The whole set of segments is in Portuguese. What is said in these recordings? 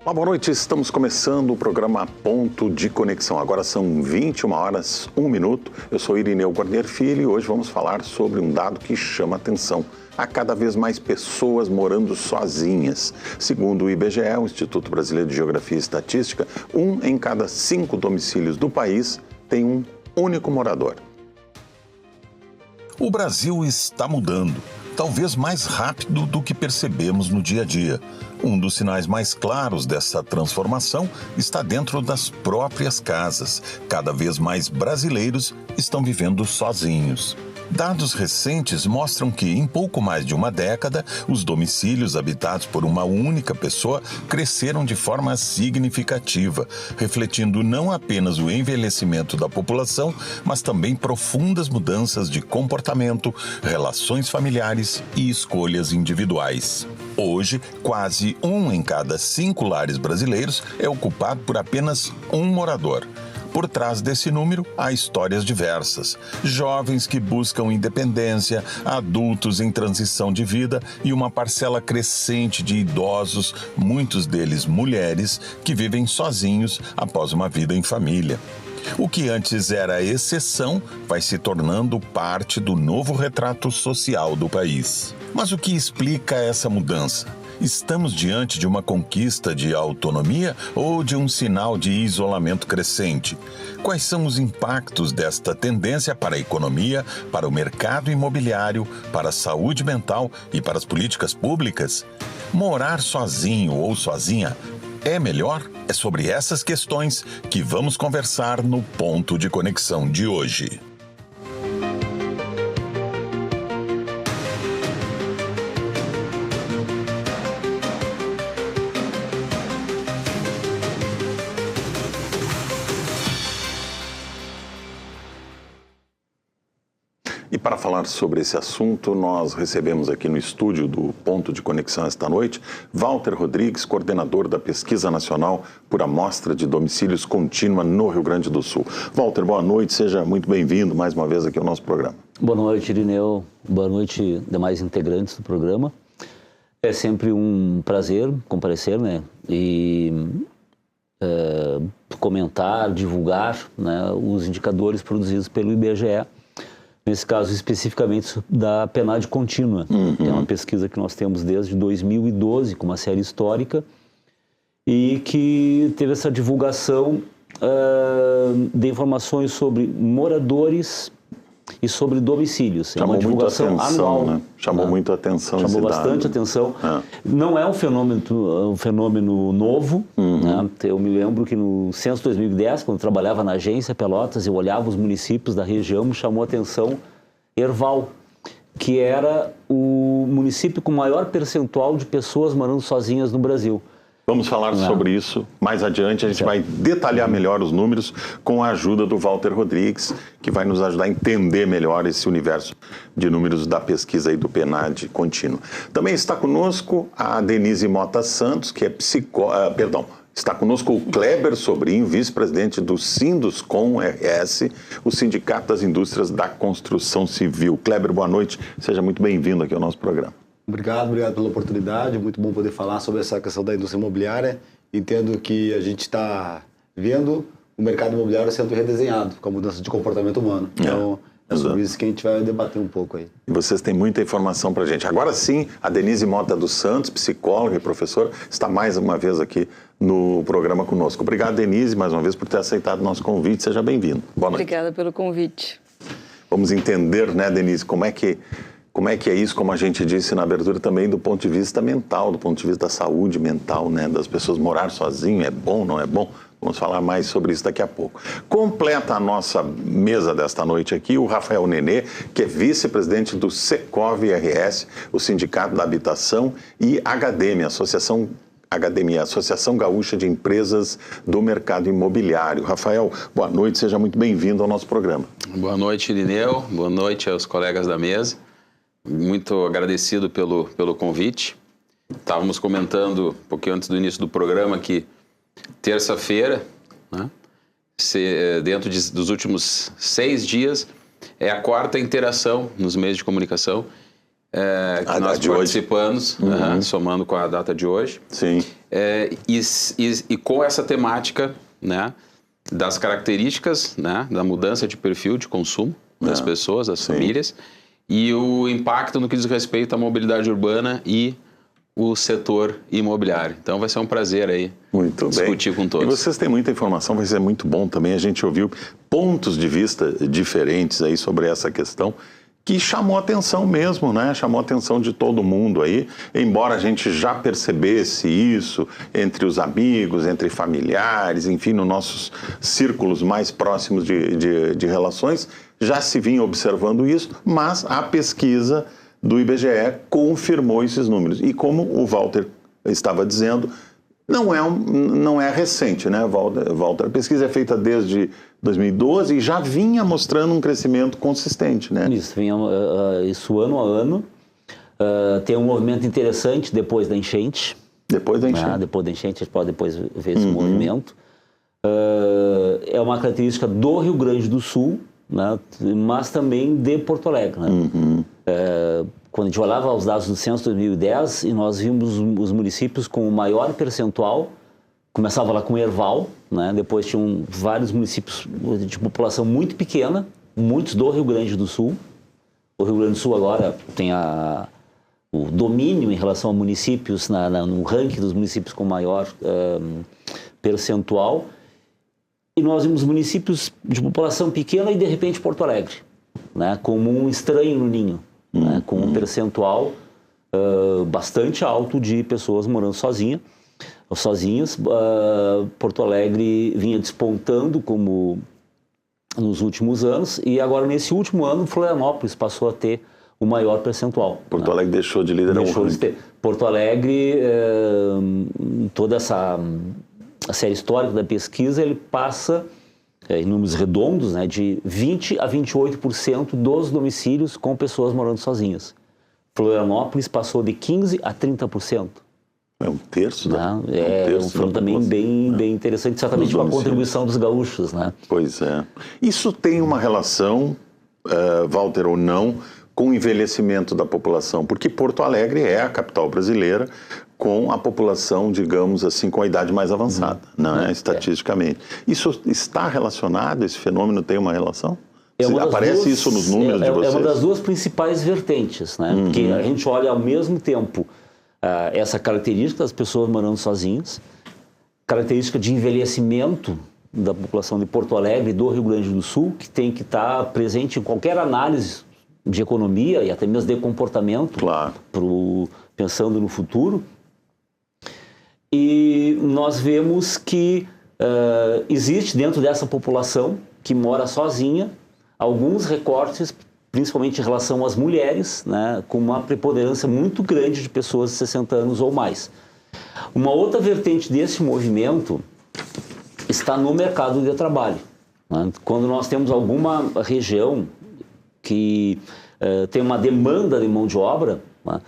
Olá, boa noite. Estamos começando o programa Ponto de Conexão. Agora são 21 horas, 1 minuto. Eu sou Irineu Guarnier Filho e hoje vamos falar sobre um dado que chama atenção. Há cada vez mais pessoas morando sozinhas. Segundo o IBGE, o Instituto Brasileiro de Geografia e Estatística, 1 em cada 5 domicílios do país tem um único morador. O Brasil está mudando, talvez mais rápido do que percebemos no dia a dia. Um dos sinais mais claros dessa transformação está dentro das próprias casas. Cada vez mais brasileiros estão vivendo sozinhos. Dados recentes mostram que, em pouco mais de uma década, os domicílios habitados por uma única pessoa cresceram de forma significativa, refletindo não apenas o envelhecimento da população, mas também profundas mudanças de comportamento, relações familiares e escolhas individuais. Hoje, quase 1 em cada 5 lares brasileiros é ocupado por apenas um morador. Por trás desse número, há histórias diversas. Jovens que buscam independência, adultos em transição de vida e uma parcela crescente de idosos, muitos deles mulheres, que vivem sozinhos após uma vida em família. O que antes era exceção vai se tornando parte do novo retrato social do país. Mas o que explica essa mudança? Estamos diante de uma conquista de autonomia ou de um sinal de isolamento crescente? Quais são os impactos desta tendência para a economia, para o mercado imobiliário, para a saúde mental e para as políticas públicas? Morar sozinho ou sozinha é melhor? É sobre essas questões que vamos conversar no Ponto de Conexão de hoje. E para falar sobre esse assunto, nós recebemos aqui no estúdio do Ponto de Conexão esta noite, Walter Rodrigues, coordenador da Pesquisa Nacional por Amostra de Domicílios Contínua no Rio Grande do Sul. Walter, boa noite, seja muito bem-vindo mais uma vez aqui ao nosso programa. Boa noite, Irineu. Boa noite, demais integrantes do programa. É sempre um prazer comparecer, né? E comentar, divulgar, né, os indicadores produzidos pelo IBGE. Nesse caso, especificamente da PNAD contínua. É uma pesquisa que nós temos desde 2012, com uma série histórica, e que teve essa divulgação de informações sobre moradores e sobre domicílios. Chamou uma divulgação muito atenção, anual. né? Chamou muito atenção esse Chamou dado. bastante atenção. Não é um fenômeno novo. Né? Eu me lembro que no censo 2010, quando eu trabalhava na agência Pelotas, eu olhava os municípios da região, me chamou a atenção Erval, que era o município com maior percentual de pessoas morando sozinhas no Brasil. Vamos falar sobre isso mais adiante. A gente vai detalhar melhor os números com a ajuda do Walter Rodrigues, que vai nos ajudar a entender melhor esse universo de números da pesquisa aí do PNAD contínuo. Também está conosco a Denise Mota Santos, que é está conosco o Kleber Sobrinho, vice-presidente do Sinduscom-RS, o Sindicato das Indústrias da Construção Civil. Kleber, boa noite. Seja muito bem-vindo aqui ao nosso programa. Obrigado pela oportunidade, muito bom poder falar sobre essa questão da indústria imobiliária. Entendo que a gente está vendo o mercado imobiliário sendo redesenhado com a mudança de comportamento humano. Então, é sobre isso que a gente vai debater um pouco aí. E vocês têm muita informação para a gente. Agora sim, a Denise Mota dos Santos, psicóloga e professora, está mais uma vez aqui no programa conosco. Obrigado, Denise, mais uma vez por ter aceitado o nosso convite. Seja bem-vindo. Boa noite. Obrigada pelo convite. Vamos entender, né, Denise, como é que é isso, como a gente disse na abertura, também do ponto de vista mental, do ponto de vista da saúde mental, né, das pessoas morar sozinho, é bom, não é bom? Vamos falar mais sobre isso daqui a pouco. Completa a nossa mesa desta noite aqui o Rafael Nenê, que é vice-presidente do Secov-RS, o Sindicato da Habitação, e HDM, Associação Gaúcha de Empresas do Mercado Imobiliário. Rafael, boa noite, seja muito bem-vindo ao nosso programa. Boa noite, Irineu, boa noite aos colegas da mesa. Muito agradecido pelo convite. Estávamos comentando um pouquinho antes do início do programa que terça-feira, né, dentro dos últimos 6 dias, é a 4ª interação nos meios de comunicação que nós participamos, somando com a data de hoje. Sim. E com essa temática, né, das características, né, da mudança de perfil de consumo das pessoas, das famílias, e o impacto no que diz respeito à mobilidade urbana e o setor imobiliário. Então vai ser um prazer aí discutir com todos. E vocês têm muita informação, vai ser muito bom também. A gente ouviu pontos de vista diferentes aí sobre essa questão, que chamou a atenção mesmo, né? Chamou a atenção de todo mundo aí, embora a gente já percebesse isso entre os amigos, entre familiares, enfim, nos nossos círculos mais próximos de relações, já se vinha observando isso, mas a pesquisa do IBGE confirmou esses números. E como o Walter estava dizendo, não é recente, né, Walter? A pesquisa é feita desde 2012 e já vinha mostrando um crescimento consistente, né? Isso ano a ano. Tem um movimento interessante depois da enchente. Depois da enchente. Depois da enchente, a gente pode depois ver esse movimento. É uma característica do Rio Grande do Sul, né, mas também de Porto Alegre, né? Quando a gente olhava os dados do censo de 2010 e nós vimos os municípios com o maior percentual, começava lá com Erval, né? Depois tinham vários municípios de população muito pequena, muitos do Rio Grande do Sul. O Rio Grande do Sul agora tem o domínio em relação a municípios no ranking dos municípios com maior percentual. E nós vimos municípios de população pequena e, de repente, Porto Alegre, né, como um estranho no ninho, né, com um percentual bastante alto de pessoas morando sozinhas. Porto Alegre vinha despontando como nos últimos anos e agora, nesse último ano, Florianópolis passou a ter o maior percentual. Porto Alegre deixou de liderar o ranking. Porto Alegre, toda essa a série histórica da pesquisa, ele passa, em números redondos, né, de 20% a 28% dos domicílios com pessoas morando sozinhas. Florianópolis passou de 15% a 30%. É um terço, né? Foi também bem interessante, certamente com a contribuição dos gaúchos, né? Pois é. Isso tem uma relação, Walter, ou não, com o envelhecimento da população, porque Porto Alegre é a capital brasileira com a população, digamos assim, com a idade mais avançada, estatisticamente. Isso está relacionado? Esse fenômeno tem uma relação? Aparece isso nos números de vocês? É uma das duas principais vertentes, né? Porque a gente olha ao mesmo tempo essa característica das pessoas morando sozinhas, característica de envelhecimento da população de Porto Alegre e do Rio Grande do Sul, que tem que estar presente em qualquer análise de economia e até mesmo de comportamento, claro, pensando no futuro. E nós vemos que existe dentro dessa população que mora sozinha alguns recortes, principalmente em relação às mulheres, né, com uma preponderância muito grande de pessoas de 60 anos ou mais. Uma outra vertente desse movimento está no mercado de trabalho, né? Quando nós temos alguma região que tem uma demanda de mão de obra, né,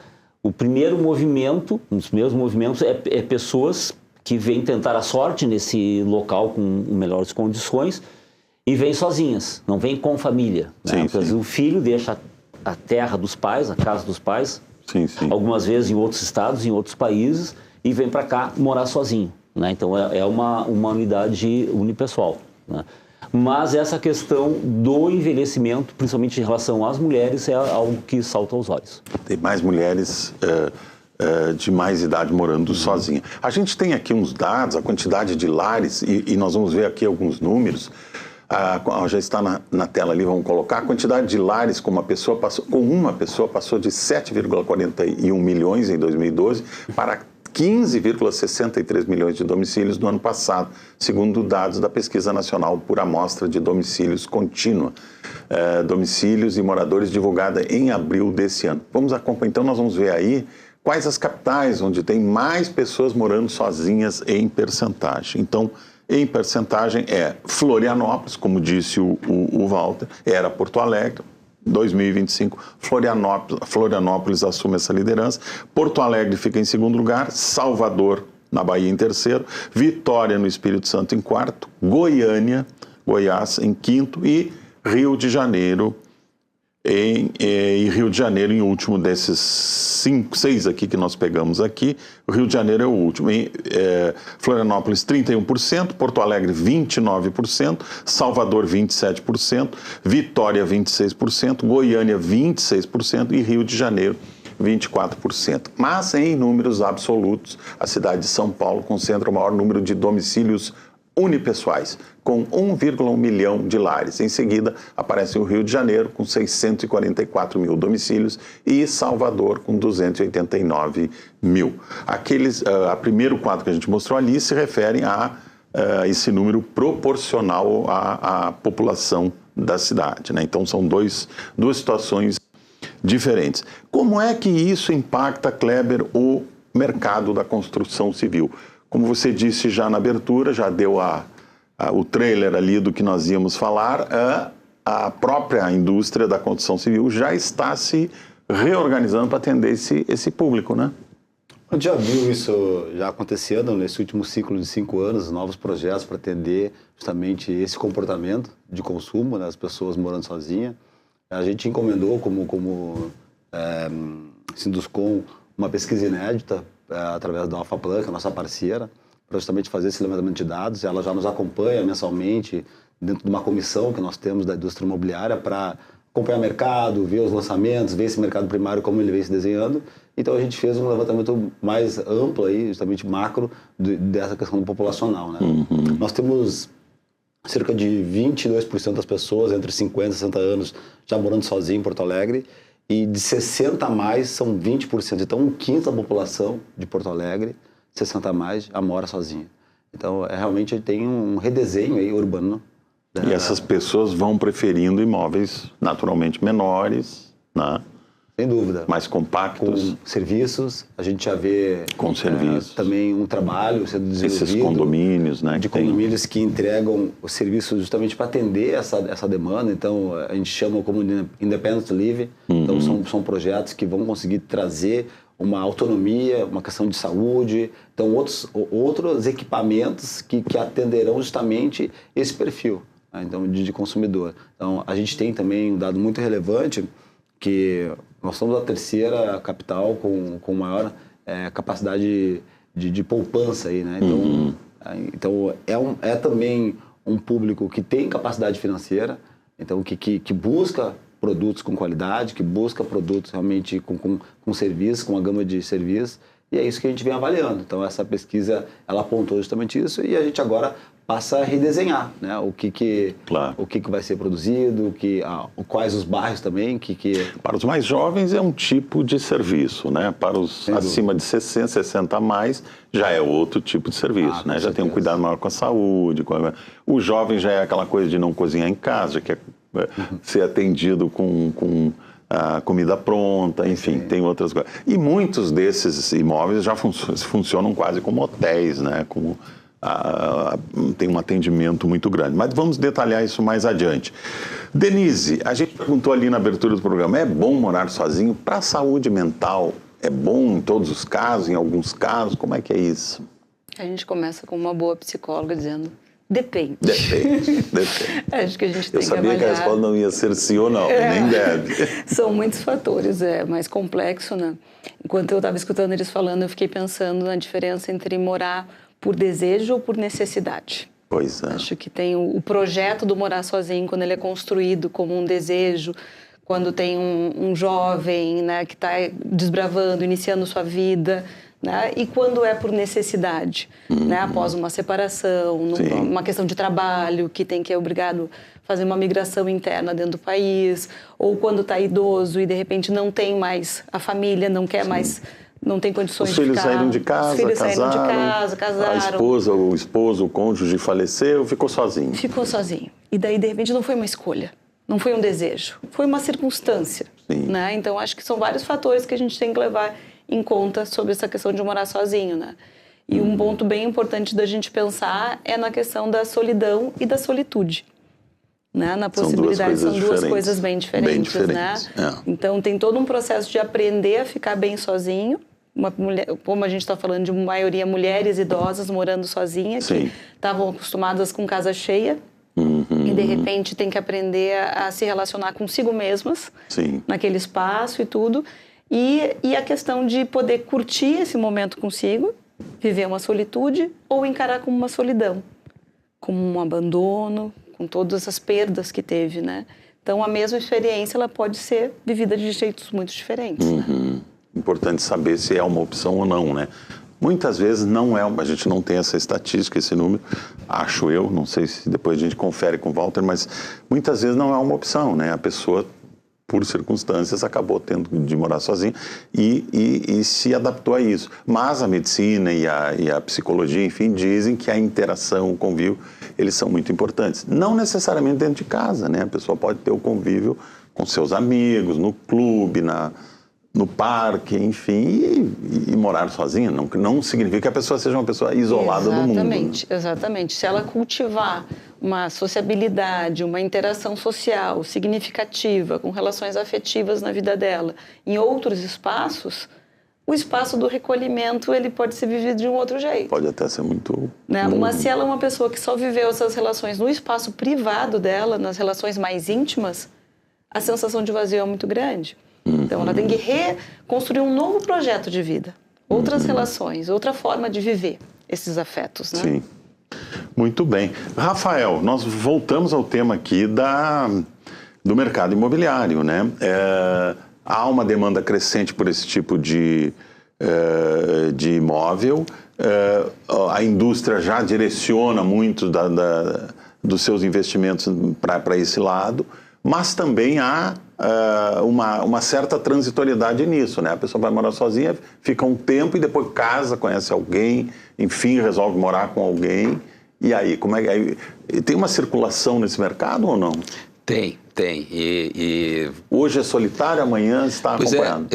o primeiro movimento, um dos primeiros movimentos é pessoas que vêm tentar a sorte nesse local com melhores condições e vêm sozinhas, não vêm com família. Né? Sim. O filho deixa a terra dos pais, a casa dos pais, algumas vezes em outros estados, em outros países, e vem para cá morar sozinho. Né? Então é uma unidade unipessoal. Né? Mas essa questão do envelhecimento, principalmente em relação às mulheres, é algo que salta aos olhos. Tem mais mulheres de mais idade morando sozinha. A gente tem aqui uns dados, a quantidade de lares, e nós vamos ver aqui alguns números, já está na tela ali, vamos colocar, a quantidade de lares com uma pessoa passou de 7,41 milhões em 2012 para 15,63 milhões de domicílios no ano passado, segundo dados da Pesquisa Nacional por Amostra de Domicílios Contínua, domicílios e moradores, divulgada em abril desse ano. Vamos acompanhar, então nós vamos ver aí quais as capitais onde tem mais pessoas morando sozinhas em percentagem. Então, em percentagem é Florianópolis, como disse o Walter, era Porto Alegre. 2025, Florianópolis assume essa liderança, Porto Alegre fica em segundo lugar, Salvador, na Bahia, em terceiro, Vitória, no Espírito Santo, em quarto, Goiás, em quinto, e Rio de Janeiro e Rio de Janeiro, em último desses 6 aqui que nós pegamos aqui, o Rio de Janeiro é o último. Florianópolis, 31%, Porto Alegre, 29%, Salvador, 27%, Vitória, 26%, Goiânia, 26% e Rio de Janeiro, 24%. Mas, em números absolutos, a cidade de São Paulo concentra o maior número de domicílios unipessoais, com 1,1 milhão de lares. Em seguida, aparece o Rio de Janeiro, com 644 mil domicílios, e Salvador, com 289 mil. A primeiro quadro que a gente mostrou ali se refere a esse número proporcional à população da cidade, né? Então, são duas situações diferentes. Como é que isso impacta, Kleber, o mercado da construção civil? Como você disse já na abertura, já deu o trailer ali do que nós íamos falar, a própria indústria da construção civil já está se reorganizando para atender esse público, né? A gente já viu isso já acontecendo nesse último ciclo de 5 anos, novos projetos para atender justamente esse comportamento de consumo, né, as pessoas morando sozinhas. A gente encomendou como Sinduscon uma pesquisa inédita através da AlphaPlan, que é a nossa parceira, para justamente fazer esse levantamento de dados. Ela já nos acompanha mensalmente dentro de uma comissão que nós temos da indústria imobiliária para acompanhar o mercado, ver os lançamentos, ver esse mercado primário, como ele vem se desenhando. Então a gente fez um levantamento mais amplo, aí, justamente macro, dessa questão populacional, né? Uhum. Nós temos cerca de 22% das pessoas entre 50 e 60 anos já morando sozinho em Porto Alegre, e de 60 a mais são 20%. Então, 1/5 da população de Porto Alegre, 60 a mais, já mora sozinha. Então, realmente tem um redesenho aí urbano. E essas pessoas vão preferindo imóveis naturalmente menores, né? Sem dúvida. Mais compactos. Com serviços, a gente já vê com serviços. Também um trabalho sendo desenvolvido. Esses condomínios, né? De condomínios que entregam os serviços justamente para atender essa demanda. Então, a gente chama como Independent Living. Uhum. Então, são projetos que vão conseguir trazer uma autonomia, uma questão de saúde. Então, outros equipamentos que atenderão justamente esse perfil, né? Então, de consumidor. Então, a gente tem também um dado muito relevante que nós somos a terceira capital com maior capacidade de poupança aí, né? Então, é também um público que tem capacidade financeira, então que busca produtos com qualidade, que busca produtos realmente com serviço, com uma gama de serviços, e é isso que a gente vem avaliando. Então, essa pesquisa, ela apontou justamente isso, e a gente agora passa a redesenhar, né? O que vai ser produzido, quais os bairros também Para os mais jovens é um tipo de serviço, né? Para os acima de 60 a mais já é outro tipo de serviço, né? Já tem um cuidado maior com a saúde. O jovem já é aquela coisa de não cozinhar em casa, já quer ser atendido com a comida pronta, enfim, tem outras coisas. E muitos desses imóveis já funcionam quase como hotéis, né? Tem um atendimento muito grande. Mas vamos detalhar isso mais adiante. Denise, a gente perguntou ali na abertura do programa, é bom morar sozinho? Para a saúde mental, é bom em todos os casos, em alguns casos? Como é que é isso? A gente começa com uma boa psicóloga dizendo, depende. Depende. Acho que a gente tem que avaliar. Eu sabia que a resposta não ia ser sim ou não, nem deve. São muitos fatores, é mais complexo, né? Enquanto eu estava escutando eles falando, eu fiquei pensando na diferença entre morar por desejo ou por necessidade. Pois é. Acho que tem o projeto do morar sozinho, quando ele é construído como um desejo, quando tem um jovem, né, que está desbravando, iniciando sua vida, né, e quando é por necessidade, né, após uma separação, uma questão de trabalho, que é obrigado a fazer uma migração interna dentro do país, ou quando está idoso e de repente não tem mais a família, não quer mais... Não tem condições de ficar... Os filhos saíram de casa, casaram. A esposa, o esposo, o cônjuge faleceu, ficou sozinho. Ficou sozinho. E daí, de repente, não foi uma escolha, não foi um desejo, foi uma circunstância. Né? Então, acho que são vários fatores que a gente tem que levar em conta sobre essa questão de morar sozinho, né? E um ponto bem importante da gente pensar é na questão da solidão e da solitude. Né? Na possibilidade, são duas coisas bem diferentes, né? É. Então, tem todo um processo de aprender a ficar bem sozinho. Uma mulher, como a gente está falando de maioria mulheres idosas morando sozinhas, que estavam acostumadas com casa cheia. E de repente tem que aprender a se relacionar consigo mesmas, Sim. naquele espaço e tudo. E a questão de poder curtir esse momento consigo, viver uma solitude ou encarar como uma solidão, como um abandono, com todas as perdas que teve, né? Então, a mesma experiência, ela pode ser vivida de jeitos muito diferentes. Né? Importante saber se é uma opção ou não, né? Muitas vezes não é, a gente não tem essa estatística, esse número, acho eu, não sei se depois a gente confere com o Walter, mas muitas vezes não é uma opção, né? A pessoa, por circunstâncias, acabou tendo de morar sozinha e se adaptou a isso. Mas a medicina e a psicologia, enfim, dizem que a interação, o convívio, eles são muito importantes. Não necessariamente dentro de casa, né? A pessoa pode ter o convívio com seus amigos, no clube, no parque, enfim, e morar sozinha. Não significa que a pessoa seja uma pessoa isolada do mundo. Exatamente, exatamente. Se ela cultivar uma sociabilidade, uma interação social significativa, com relações afetivas na vida dela, em outros espaços, o espaço do recolhimento ele pode ser vivido de um outro jeito. Pode até ser muito... Né? Mas se ela é uma pessoa que só viveu essas relações no espaço privado dela, nas relações mais íntimas, a sensação de vazio é muito grande. Então, ela tem que reconstruir um novo projeto de vida, outras relações, outra forma de viver esses afetos, né? Sim. Muito bem. Rafael, nós voltamos ao tema aqui do mercado imobiliário, né? Há uma demanda crescente por esse tipo de imóvel. A indústria já direciona muito dos seus investimentos para esse lado, mas também há uma certa transitoriedade nisso, né? A pessoa vai morar sozinha, fica um tempo e depois casa, conhece alguém, enfim, resolve morar com alguém. E aí, como é? Tem uma circulação nesse mercado ou não? Tem. E hoje é solitário, amanhã está acompanhado.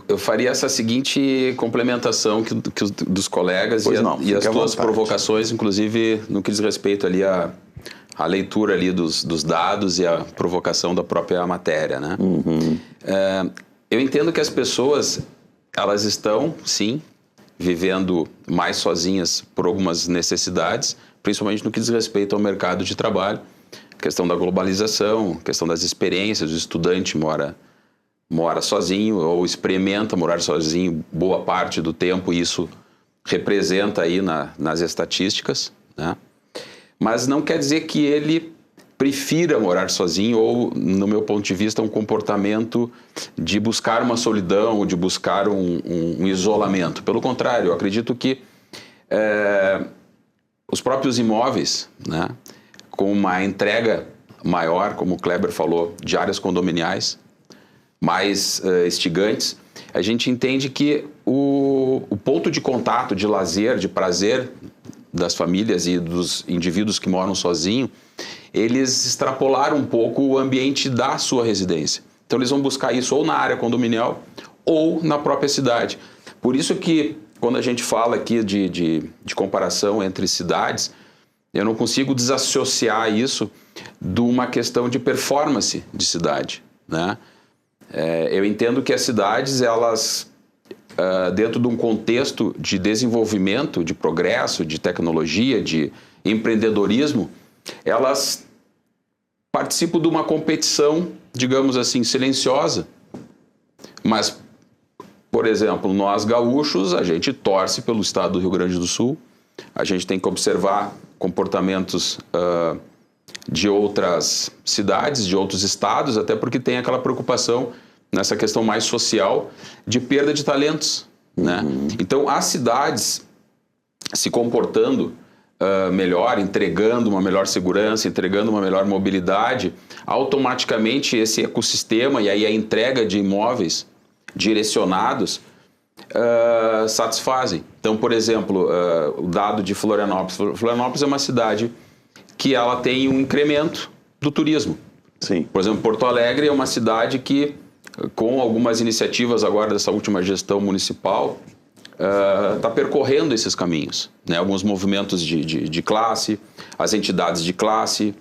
Eu faria essa seguinte complementação dos colegas e as tuas provocações, inclusive no que diz respeito ali a leitura ali dos dados e a provocação da própria matéria, né? Eu entendo que as pessoas, elas estão, sim, vivendo mais sozinhas por algumas necessidades, principalmente no que diz respeito ao mercado de trabalho, questão da globalização, questão das experiências, o estudante mora sozinho ou experimenta morar sozinho boa parte do tempo, e isso representa aí nas estatísticas, né? Mas não quer dizer que ele prefira morar sozinho ou, no meu ponto de vista, um comportamento de buscar uma solidão ou de buscar um isolamento. Pelo contrário, eu acredito que os próprios imóveis, né, com uma entrega maior, como o Kleber falou, de áreas condominiais mais instigantes, a gente entende que o ponto de contato, de lazer, de prazer das famílias e dos indivíduos que moram sozinhos, eles extrapolaram um pouco o ambiente da sua residência. Então eles vão buscar isso ou na área condominial ou na própria cidade. Por isso que quando a gente fala aqui de comparação entre cidades, eu não consigo desassociar isso de uma questão de performance de cidade, né? Eu entendo que as cidades, elas, dentro de um contexto de desenvolvimento, de progresso, de tecnologia, de empreendedorismo, elas participam de uma competição, digamos assim, silenciosa. Mas, por exemplo, nós gaúchos, a gente torce pelo estado do Rio Grande do Sul, a gente tem que observar comportamentos de outras cidades, de outros estados, até porque tem aquela preocupação nessa questão mais social de perda de talentos, né? Então, as cidades se comportando melhor, entregando uma melhor segurança, entregando uma melhor mobilidade, automaticamente esse ecossistema e aí a entrega de imóveis direcionados satisfazem. Então, por exemplo, o dado de Florianópolis. Florianópolis é uma cidade que ela tem um incremento do turismo. Sim. Por exemplo, Porto Alegre é uma cidade que, com algumas iniciativas agora dessa última gestão municipal, está percorrendo esses caminhos, né? Alguns movimentos de classe, as entidades de classe,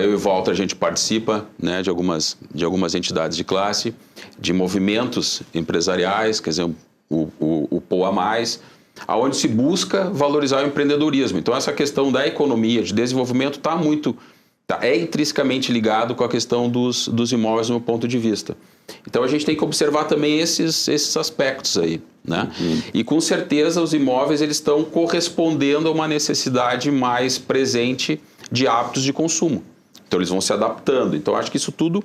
eu e o Walter, a gente participa, né, de algumas entidades de classe, de movimentos empresariais, quer dizer, o POA+, aonde se busca valorizar o empreendedorismo. Então, essa questão da economia, de desenvolvimento, está muito Tá? É intrinsecamente ligado com a questão dos imóveis do meu ponto de vista. Então a gente tem que observar também esses aspectos aí, né? E com certeza os imóveis eles estão correspondendo a uma necessidade mais presente de hábitos de consumo. Então eles vão se adaptando. Então acho que isso tudo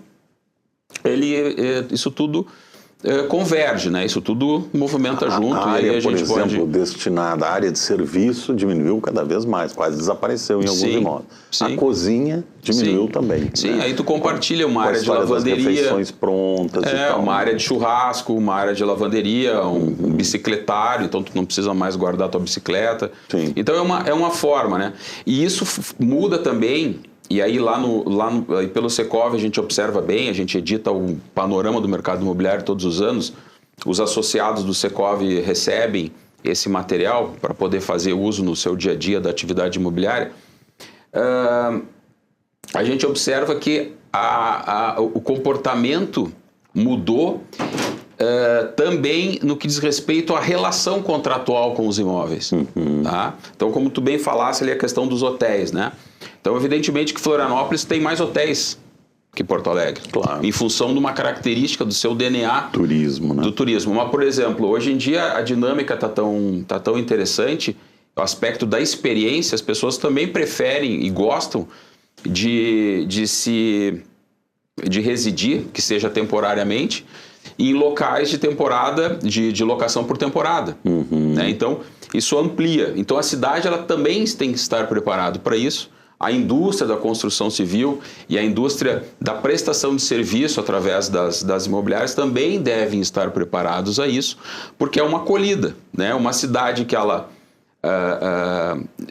converge, né? Isso tudo movimenta junto. A área, e aí a gente por exemplo, destinada à área de serviço diminuiu cada vez mais, quase desapareceu em alguns imóveis. A cozinha diminuiu também. Sim, né? aí tu compartilha uma área de lavanderia. Refeições prontas e tal. Uma área de churrasco, uma área de lavanderia, um bicicletário, então tu não precisa mais guardar tua bicicleta. Sim. Então é uma forma, né? E isso muda também. E aí aí pelo Secov a gente observa bem, a gente edita o panorama do mercado imobiliário todos os anos. Os associados do Secov recebem esse material para poder fazer uso no seu dia a dia da atividade imobiliária. A gente observa que o comportamento mudou também no que diz respeito à relação contratual com os imóveis. Tá? Então, como tu bem falasse ali, a questão dos hotéis, né? Então, evidentemente que Florianópolis tem mais hotéis que Porto Alegre. Claro. Em função de uma característica do seu DNA. Turismo, né? Do turismo. Mas, por exemplo, hoje em dia a dinâmica está tão interessante, o aspecto da experiência, as pessoas também preferem e gostam de residir, que seja temporariamente, em locais de temporada, de locação por temporada. Né? Então, isso amplia. Então, a cidade ela também tem que estar preparada para isso. A indústria da construção civil e a indústria da prestação de serviço através das imobiliárias também devem estar preparados a isso, porque é uma acolhida, né? Uma cidade que ela,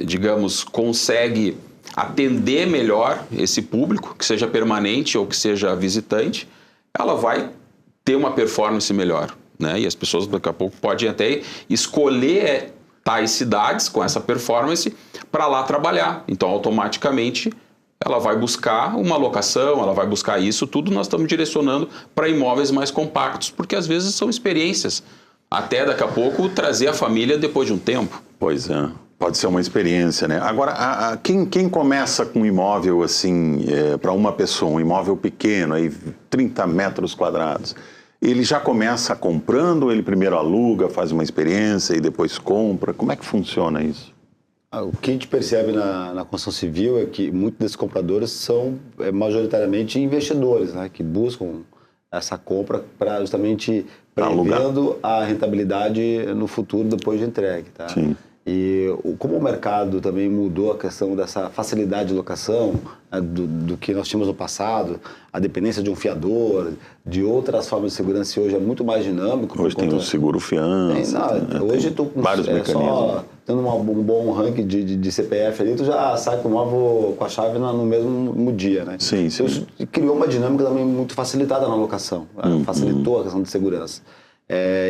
digamos, consegue atender melhor esse público, que seja permanente ou que seja visitante, ela vai ter uma performance melhor, né? E as pessoas daqui a pouco podem até escolher tais cidades com essa performance para lá trabalhar. Então, automaticamente, ela vai buscar uma locação, ela vai buscar isso tudo. Nós estamos direcionando para imóveis mais compactos, porque às vezes são experiências. Até daqui a pouco trazer a família depois de um tempo. Pois é. Pode ser uma experiência, né? Agora, quem começa com um imóvel assim, para uma pessoa, um imóvel pequeno, aí 30 metros quadrados, ele já começa comprando ou ele primeiro aluga, faz uma experiência e depois compra? Como é que funciona isso? O que a gente percebe na construção civil é que muitos desses compradores são majoritariamente investidores, né? Que buscam essa compra para justamente prevendo a rentabilidade no futuro depois de entregue. Tá? Sim. E como o mercado também mudou a questão dessa facilidade de locação, né, do que nós tínhamos no passado, a dependência de um fiador, de outras formas de segurança, hoje é muito mais dinâmico. Hoje tem o seguro fiança. Hoje tu vários mecanismos. Só tendo um bom ranking de CPF ali, tu já sai com o imóvel com a chave no mesmo dia, né? Sim, sim. Isso criou uma dinâmica também muito facilitada na locação, facilitou a questão de segurança.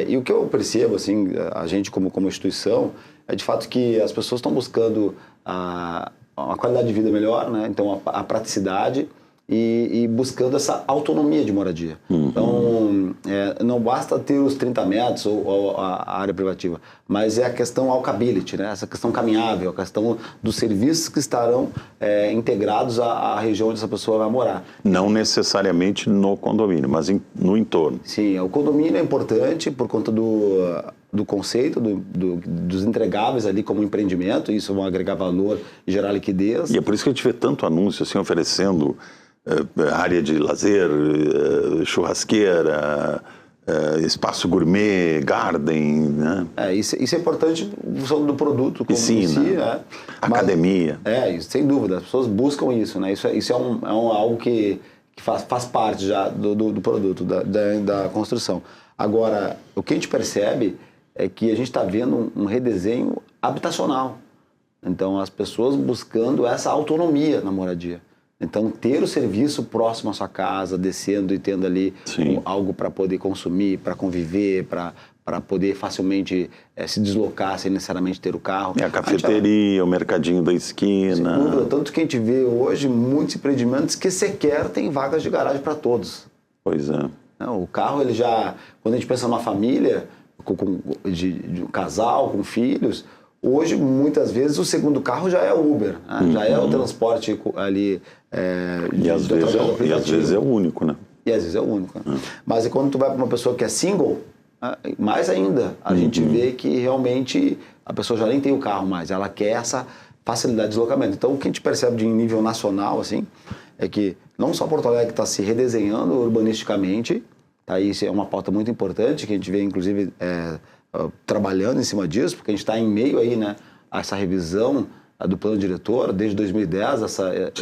E o que eu percebo, assim, a gente como instituição, é de fato que as pessoas estão buscando uma qualidade de vida melhor, né? Então a praticidade e buscando essa autonomia de moradia. Então não basta ter os 30 metros ou a área privativa, mas é a questão walkability, né? Essa questão caminhável, a questão dos serviços que estarão integrados à região onde essa pessoa vai morar. Não necessariamente no condomínio, mas no entorno. Sim, o condomínio é importante por conta do conceito, dos entregáveis ali como empreendimento, isso vai agregar valor e gerar liquidez. E é por isso que a gente vê tanto anúncio assim oferecendo área de lazer, churrasqueira, espaço gourmet, garden, né? Isso é importante do produto como piscina, em si, né? academia. Isso, sem dúvida, as pessoas buscam isso, né? Isso é algo que faz parte já do produto, da construção. Agora, o que a gente percebe é que a gente está vendo um redesenho habitacional. Então, as pessoas buscando essa autonomia na moradia. Então, ter o serviço próximo à sua casa, descendo e tendo ali algo para poder consumir, para conviver, para poder facilmente se deslocar sem necessariamente ter o carro. A cafeteria, o mercadinho da esquina. Sem dúvida, tanto que a gente vê hoje muitos empreendimentos que sequer tem vagas de garagem para todos. Pois é. O carro, ele já... Quando a gente pensa numa família, de um casal, com filhos, hoje, muitas vezes, o segundo carro já é o Uber, né? Já é o transporte ali E às vezes é o único, né? E às vezes é o único. Né? Mas e quando tu vai para uma pessoa que é single, mais ainda, a gente vê que realmente a pessoa já nem tem o carro mais, ela quer essa facilidade de deslocamento. Então, o que a gente percebe de nível nacional, assim, é que não só Porto Alegre está se redesenhando urbanisticamente, tá? Isso é uma pauta muito importante, que a gente vê, inclusive, trabalhando em cima disso, porque a gente está em meio aí, né, a essa revisão do plano diretor. Desde 2010,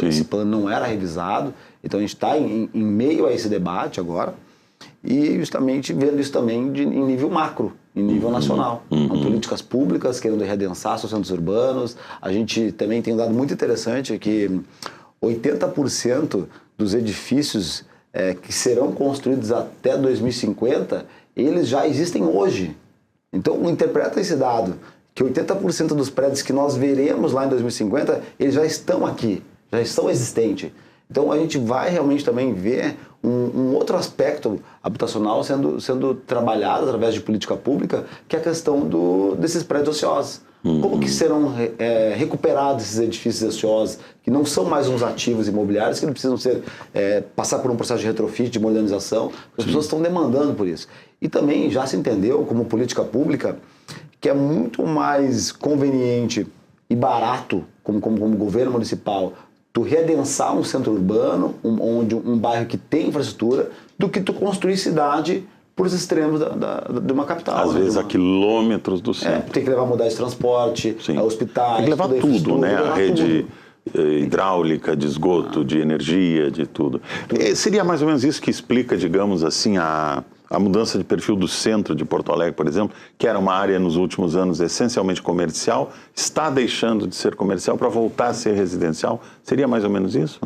esse plano não era revisado, então a gente está em meio a esse debate agora, e justamente vendo isso também em nível macro, em nível nacional. Então, políticas públicas querendo readensar seus centros urbanos. A gente também tem um dado muito interessante que 80% dos edifícios que serão construídos até 2050, eles já existem hoje. Então, interpreta esse dado, que 80% dos prédios que nós veremos lá em 2050, eles já estão aqui, já estão existentes. Então, a gente vai realmente também ver um outro aspecto habitacional sendo trabalhado através de política pública, que é a questão desses prédios ociosos. Como que serão recuperados esses edifícios ociosos, que não são mais uns ativos imobiliários, que não precisam passar por um processo de retrofit, de modernização, as pessoas estão demandando por isso. E também já se entendeu, como política pública, que é muito mais conveniente e barato, como governo municipal, tu readensar um centro urbano, onde um bairro que tem infraestrutura, do que tu construir cidade por os extremos de uma capital. Às vezes a quilômetros do centro. Tem que levar modais de transporte, hospitais... Tem que levar tudo, né? A rede hidráulica, de esgoto, de energia, de tudo. Seria mais ou menos isso que explica, digamos assim, a mudança de perfil do centro de Porto Alegre, por exemplo, que era uma área nos últimos anos essencialmente comercial, está deixando de ser comercial para voltar a ser residencial? Seria mais ou menos isso?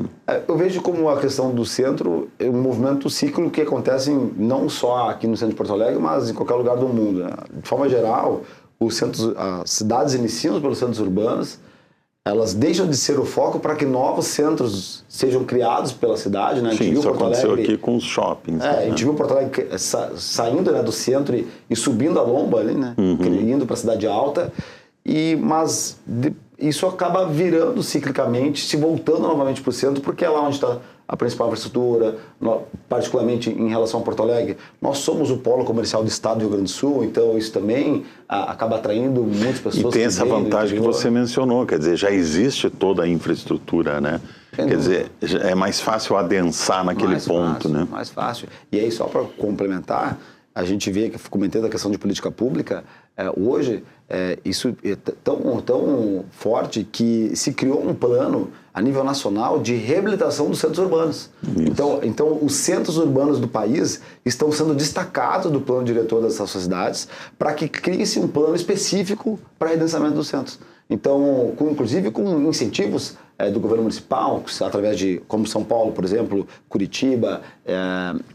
Eu vejo como a questão do centro é um movimento cíclico que acontece não só aqui no centro de Porto Alegre, mas em qualquer lugar do mundo. Né? De forma geral, as cidades iniciam pelos centros urbanos, elas deixam de ser o foco para que novos centros sejam criados pela cidade, né? Sim, isso aconteceu aqui com os shoppings. A gente viu Porto Alegre saindo, né, do centro e subindo a lomba ali, né? Indo para a cidade alta. Mas isso acaba virando ciclicamente, se voltando novamente para o centro, porque é lá onde está a principal infraestrutura, particularmente em relação a Porto Alegre. Nós somos o polo comercial do estado do Rio Grande do Sul, então isso também acaba atraindo muitas pessoas. E tem essa vantagem que você mencionou, quer dizer, já existe toda a infraestrutura, né? Quer dizer, é mais fácil adensar naquele ponto, né? Mais fácil. E aí, só para complementar, a gente vê, comentando a questão de política pública, hoje isso é tão forte que se criou um plano a nível nacional de reabilitação dos centros urbanos. Então, os centros urbanos do país estão sendo destacados do plano diretor das cidades para que crie-se um plano específico para redensamento dos centros. Então, inclusive com incentivos do governo municipal, através de, como São Paulo, por exemplo, Curitiba,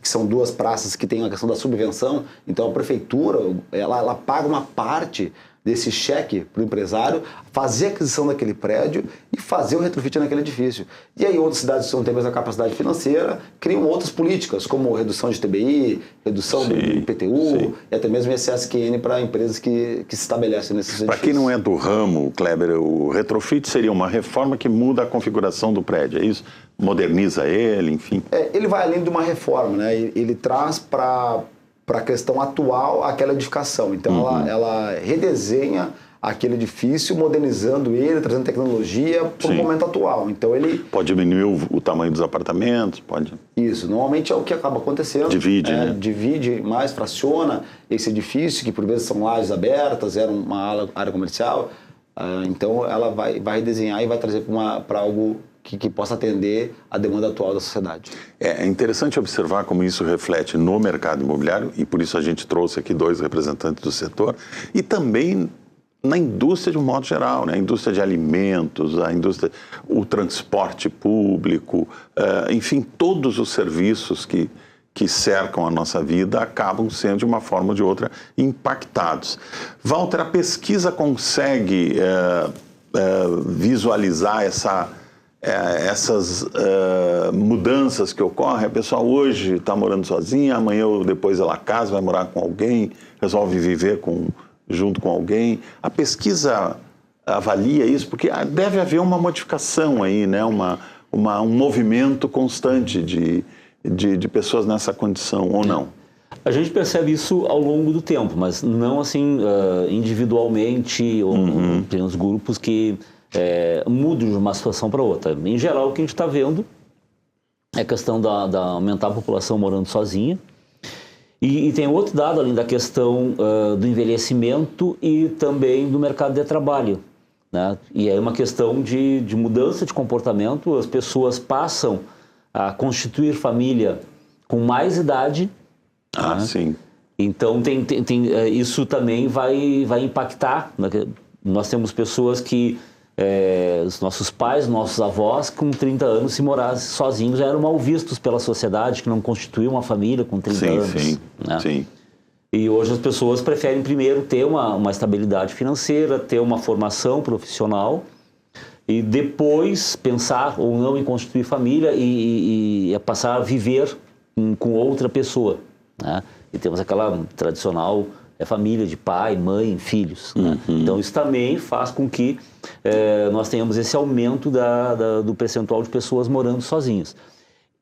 que são duas praças que têm a questão da subvenção. Então, a prefeitura, ela paga uma parte desse cheque para o empresário, fazer a aquisição daquele prédio e fazer o retrofit naquele edifício. E aí outras cidades que não têm a mesma capacidade financeira criam outras políticas, como redução de TBI, redução do IPTU e até mesmo ISSQN para empresas que se estabelecem nesses edifícios. Para quem não é do ramo, Kleber, o retrofit seria uma reforma que muda a configuração do prédio, é isso? Moderniza ele, enfim? Ele vai além de uma reforma, né? Ele traz para a questão atual aquela edificação. Então, ela redesenha aquele edifício, modernizando ele, trazendo tecnologia para o momento atual. Então, ele... Pode diminuir o tamanho dos apartamentos, pode... Isso, normalmente é o que acaba acontecendo. Divide, né? Divide mais, fraciona esse edifício, que por vezes são lajes abertas, era uma área comercial. Então, ela vai desenhar e vai trazer para algo que possa atender a demanda atual da sociedade. É interessante observar como isso reflete no mercado imobiliário, e por isso a gente trouxe aqui 2 representantes do setor, e também na indústria de um modo geral, né? A indústria de alimentos, o transporte público, enfim, todos os serviços que cercam a nossa vida acabam sendo, de uma forma ou de outra, impactados. Walter, a pesquisa consegue visualizar essas mudanças que ocorrem? A pessoa hoje está morando sozinha, amanhã ou depois ela casa, vai morar com alguém, resolve viver junto com alguém. A pesquisa avalia isso, porque deve haver uma modificação aí, né? um movimento constante de pessoas nessa condição, ou não? A gente percebe isso ao longo do tempo, mas não assim individualmente, ou tem uns grupos que mudam de uma situação para outra. Em geral, o que a gente está vendo é a questão da aumentar a população morando sozinha. E tem outro dado, além da questão do envelhecimento e também do mercado de trabalho, né? E é uma questão de mudança de comportamento. As pessoas passam a constituir família com mais idade. Ah, né? sim. Então, isso também vai impactar. Nós temos pessoas que, os nossos pais, nossos avós, com 30 anos, se morassem sozinhos, já eram mal vistos pela sociedade, que não constituíam uma família com 30 anos. Sim, né? sim. E hoje as pessoas preferem primeiro ter uma estabilidade financeira, ter uma formação profissional, e depois pensar ou não em constituir família e passar a viver com outra pessoa. Né? E temos aquela tradicional família de pai, mãe, filhos. Né? Então isso também faz com que nós tenhamos esse aumento do percentual de pessoas morando sozinhas.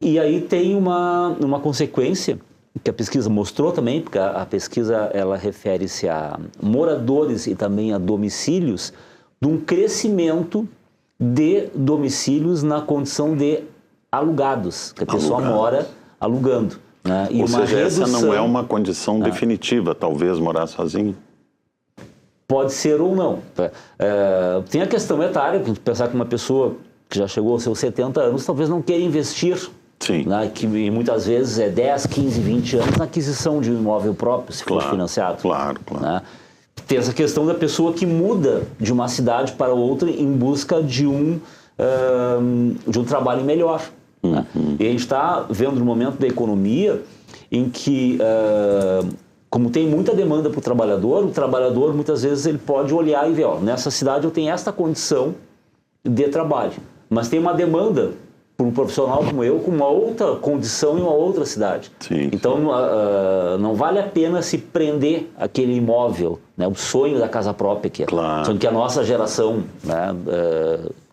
E aí tem uma consequência que a pesquisa mostrou também, porque a pesquisa ela refere-se a moradores e também a domicílios, de um crescimento de domicílios na condição de alugados, que a pessoa mora alugando. Né? E Ou seja, redução, essa não é uma condição definitiva, talvez, morar sozinho? Pode ser ou não. Tem a questão etária, que pensar que uma pessoa que já chegou aos seus 70 anos talvez não queira investir, Sim. né? Que muitas vezes é 10, 15, 20 anos na aquisição de um imóvel próprio, se for financiado. Claro. Né? Tem essa questão da pessoa que muda de uma cidade para outra em busca de um trabalho melhor. Né? E a gente está vendo um momento da economia em que, como tem muita demanda para o trabalhador muitas vezes ele pode olhar e ver, nessa cidade eu tenho esta condição de trabalho, mas tem uma demanda por um profissional como eu com uma outra condição em uma outra cidade. Sim, então não vale a pena se prender àquele imóvel, né? O sonho da casa própria que Claro. que a nossa geração, né,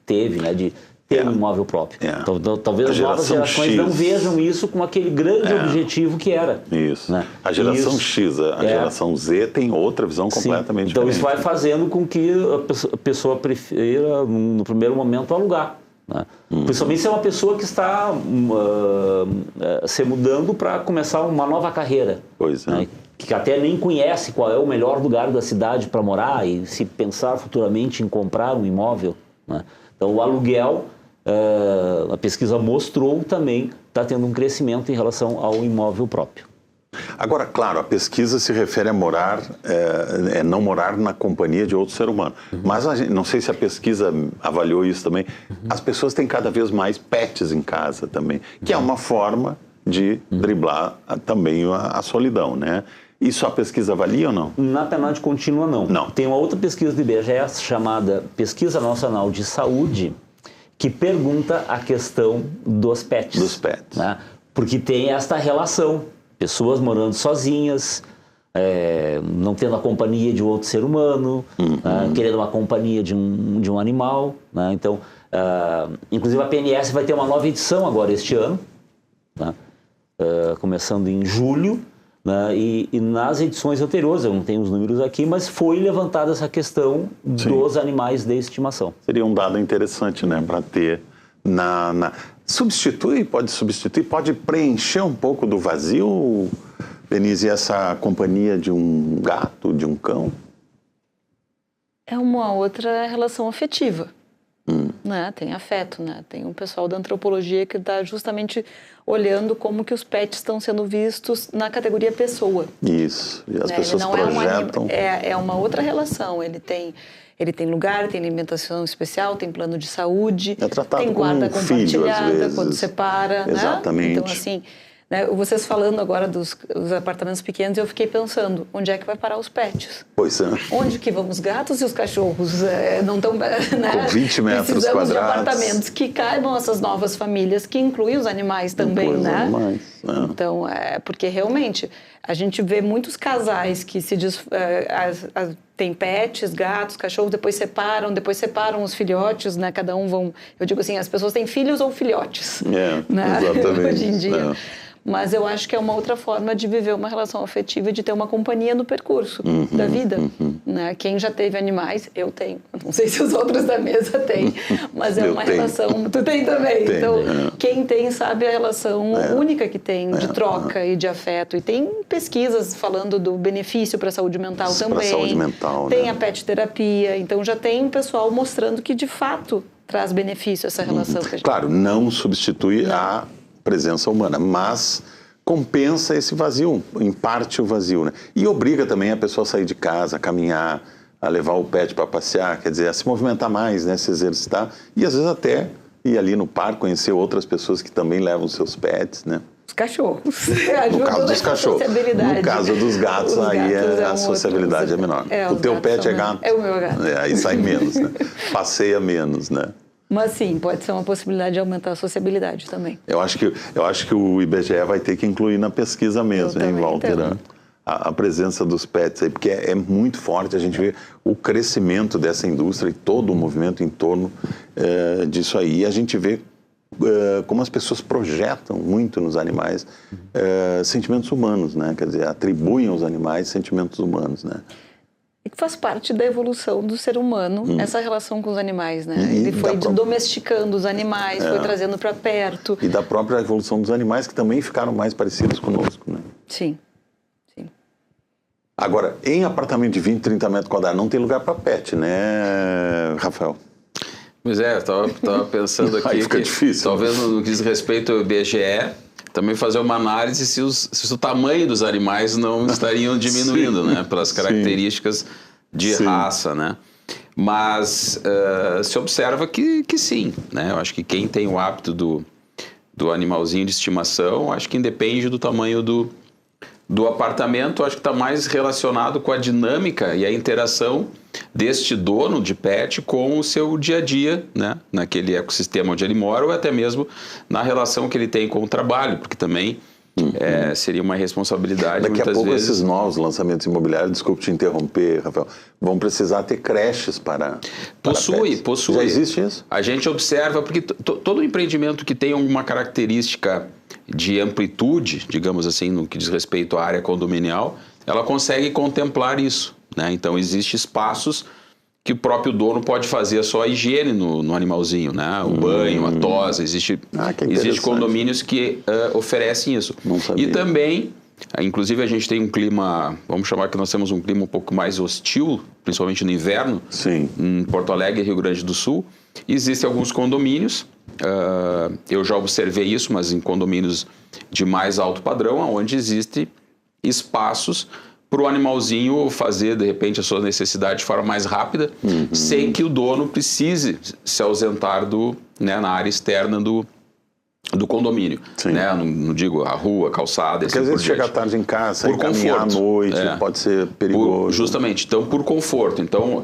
teve, né, de ter um imóvel próprio. Então, talvez as novas gerações não vejam isso com aquele grande objetivo que era. Isso. Né? A geração X, a geração Z tem outra visão completamente então, diferente. isso vai fazendo com que a pessoa prefira, no primeiro momento, alugar. Né? Principalmente se é uma pessoa que está se mudando para começar uma nova carreira. Pois é. Né? Que até nem conhece qual é o melhor lugar da cidade para morar e se pensar futuramente em comprar um imóvel. Né? Então, o aluguel, a pesquisa mostrou também, está tendo um crescimento em relação ao imóvel próprio. Agora, claro, a pesquisa se refere a morar, não morar na companhia de outro ser humano. Mas não sei se a pesquisa avaliou isso também. As pessoas têm cada vez mais pets em casa também, que é uma forma de driblar também a solidão, né? Isso a pesquisa avalia ou não? Na penalidade contínua, não. Não. Tem uma outra pesquisa do IBGE chamada Pesquisa Nacional de Saúde, que pergunta a questão dos pets. Dos pets. Né? Porque tem esta relação. Pessoas morando sozinhas, não tendo a companhia de outro ser humano, querendo uma companhia de um animal. Né? Então, inclusive a PNS vai ter uma nova edição agora este ano, né? Começando em julho. Né? E nas edições anteriores, eu não tenho os números aqui, mas foi levantada essa questão dos animais de estimação. Seria um dado interessante, né, para ter pode preencher um pouco do vazio, Denise, essa companhia de um gato, de um cão? É uma outra relação afetiva. Né? Tem afeto, né? Tem um pessoal da antropologia que está justamente olhando como que os pets estão sendo vistos na categoria pessoa. Isso, e as pessoas não projetam... É uma outra relação, ele tem lugar, tem alimentação especial, tem plano de saúde, tem guarda compartilhada quando separa. Exatamente. Né? Então, assim, né, vocês falando agora dos apartamentos pequenos, eu fiquei pensando, onde é que vai parar os pets? Pois é. Onde que vão os gatos e os cachorros? Não estão... Né? Com 20 metros Precisamos quadrados. de apartamentos que caibam essas novas famílias, que incluem os animais também, né? Os animais, Então, porque realmente, a gente vê muitos casais que tem pets, gatos, cachorros, depois separam os filhotes, né? Cada um vão... Eu digo assim, as pessoas têm filhos ou filhotes. Né? Exatamente. Hoje em dia. Mas eu acho que é uma outra forma de viver uma relação afetiva e de ter uma companhia no percurso da vida. Né? Quem já teve animais, eu tenho. Não sei se os outros da mesa têm, mas é uma relação... Tu tem também. Tenho, então, quem tem sabe a relação única que tem de troca e de afeto. E tem pesquisas falando do benefício para a saúde mental também. Para a saúde mental, tem a pet terapia. Então, já tem um pessoal mostrando que, de fato, traz benefício essa relação. Que a gente... Claro, não substitui a presença humana, mas compensa esse vazio, em parte o vazio, né? E obriga também a pessoa a sair de casa, a caminhar, a levar o pet para passear, quer dizer, a se movimentar mais, né? Se exercitar e às vezes até ir ali no parque, conhecer outras pessoas que também levam seus pets, né? Os cachorros. No caso dos cachorros. No caso dos gatos, aí a sociabilidade é menor. O teu pet é gato? É o meu gato. Aí sai menos, né? Passeia menos, né? Mas sim, pode ser uma possibilidade de aumentar a sociabilidade também. Eu acho que o IBGE vai ter que incluir na pesquisa mesmo, hein, Walter? A presença dos pets aí, porque é muito forte, a gente vê o crescimento dessa indústria e todo o movimento em torno disso aí. E a gente vê como as pessoas projetam muito nos animais sentimentos humanos, né? Quer dizer, atribuem aos animais sentimentos humanos, né? E que faz parte da evolução do ser humano, essa relação com os animais, né? Ele foi domesticando os animais, foi trazendo para perto. E da própria evolução dos animais, que também ficaram mais parecidos conosco, né? Sim. Agora, em apartamento de 20, 30 metros quadrados, não tem lugar para pet, né, Rafael? Pois é, eu estava pensando aqui Aí fica que difícil, talvez no que diz respeito ao IBGE, também fazer uma análise se o tamanho dos animais não estariam diminuindo, né? Pelas características de raça, né? Mas se observa que sim, né? Eu acho que quem tem o hábito do animalzinho de estimação, acho que independe do tamanho do apartamento, acho que está mais relacionado com a dinâmica e a interação deste dono de pet com o seu dia a dia, né? Naquele ecossistema onde ele mora, ou até mesmo na relação que ele tem com o trabalho, porque também seria uma responsabilidade Daqui muitas a pouco vezes... esses novos lançamentos imobiliários, desculpe te interromper, Rafael, vão precisar ter creches para Possui. Já existe isso? A gente observa, porque todo empreendimento que tem alguma característica de amplitude, digamos assim, no que diz respeito à área condominial, ela consegue contemplar isso, né? Então, existem espaços que o próprio dono pode fazer só a higiene no animalzinho, né? O banho, a tosa, existem condomínios que oferecem isso. Não sabia. E também, inclusive a gente tem um clima, vamos chamar que nós temos um clima um pouco mais hostil, principalmente no inverno, Sim. em Porto Alegre e Rio Grande do Sul. Existem alguns condomínios, eu já observei isso, mas em condomínios de mais alto padrão, onde existem espaços para o animalzinho fazer, de repente, a sua necessidade de forma mais rápida, sem que o dono precise se ausentar na área externa do condomínio. Né? Não digo a rua, a calçada, porque às vezes chega tarde em casa, por caminhar à noite, pode ser perigoso. Justamente, então por conforto. Então,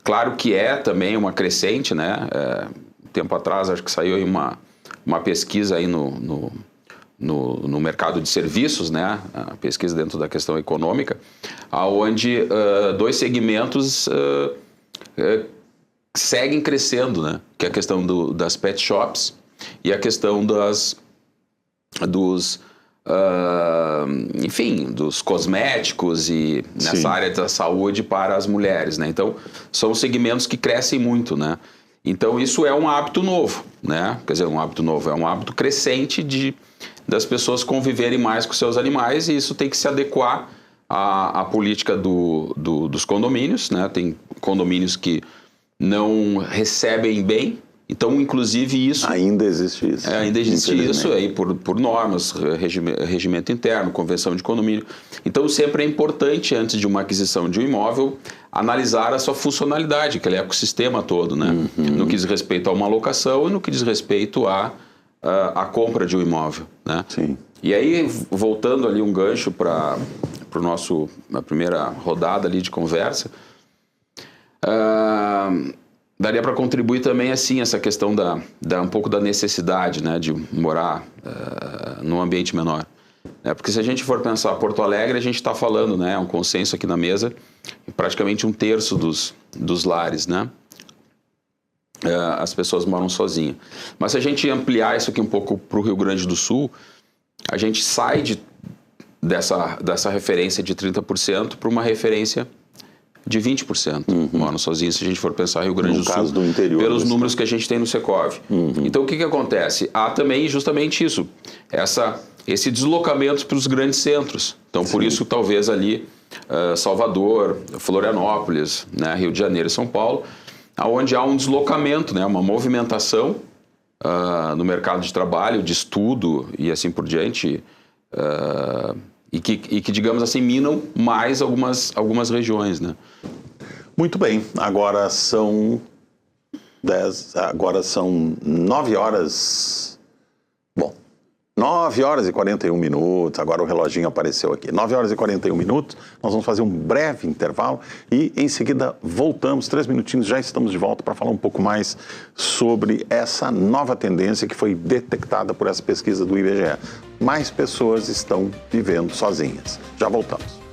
claro que é também uma crescente, né? Tempo atrás, acho que saiu aí uma pesquisa aí no mercado de serviços, né? A pesquisa dentro da questão econômica, onde dois segmentos seguem crescendo, né? Que é a questão das pet shops e a questão dos cosméticos e nessa área da saúde para as mulheres, né? Então, são segmentos que crescem muito, né? Então, isso é um hábito novo, né? Quer dizer, um hábito novo, é um hábito crescente das pessoas conviverem mais com seus animais, e isso tem que se adequar à política dos condomínios, né? Tem condomínios que não recebem bem, então, inclusive, isso... Ainda existe isso. Ainda existe isso aí por normas, regimento interno, convenção de condomínio. Então, sempre é importante, antes de uma aquisição de um imóvel, analisar a sua funcionalidade, aquele ecossistema todo, né? No que diz respeito a uma locação e no que diz respeito à compra de um imóvel, né? Sim. E aí, voltando ali um gancho para a primeira rodada ali de conversa, daria para contribuir também, assim, essa questão um pouco da necessidade, né, de morar num ambiente menor. Porque se a gente for pensar Porto Alegre, a gente está falando, né, é um consenso aqui na mesa, praticamente 1/3 dos lares, né, as pessoas moram sozinhas. Mas se a gente ampliar isso aqui um pouco para o Rio Grande do Sul, a gente sai dessa referência de 30% para uma referência de 20% moram sozinhos, se a gente for pensar Rio Grande do Sul, caso do interior, pelos números que a gente tem no Secov. Então, o que acontece? Há também justamente isso, esse deslocamento para os grandes centros. Então, por isso, talvez ali, Salvador, Florianópolis, né, Rio de Janeiro e São Paulo, onde há um deslocamento, né, uma movimentação no mercado de trabalho, de estudo e assim por diante, e que, digamos assim, minam mais algumas regiões, né? Muito bem, agora são 9 horas. Bom, 9 horas e 41 minutos, agora o reloginho apareceu aqui. 9 horas e 41 minutos, nós vamos fazer um breve intervalo e em seguida voltamos, 3 minutinhos, já estamos de volta para falar um pouco mais sobre essa nova tendência que foi detectada por essa pesquisa do IBGE. Mais pessoas estão vivendo sozinhas. Já voltamos.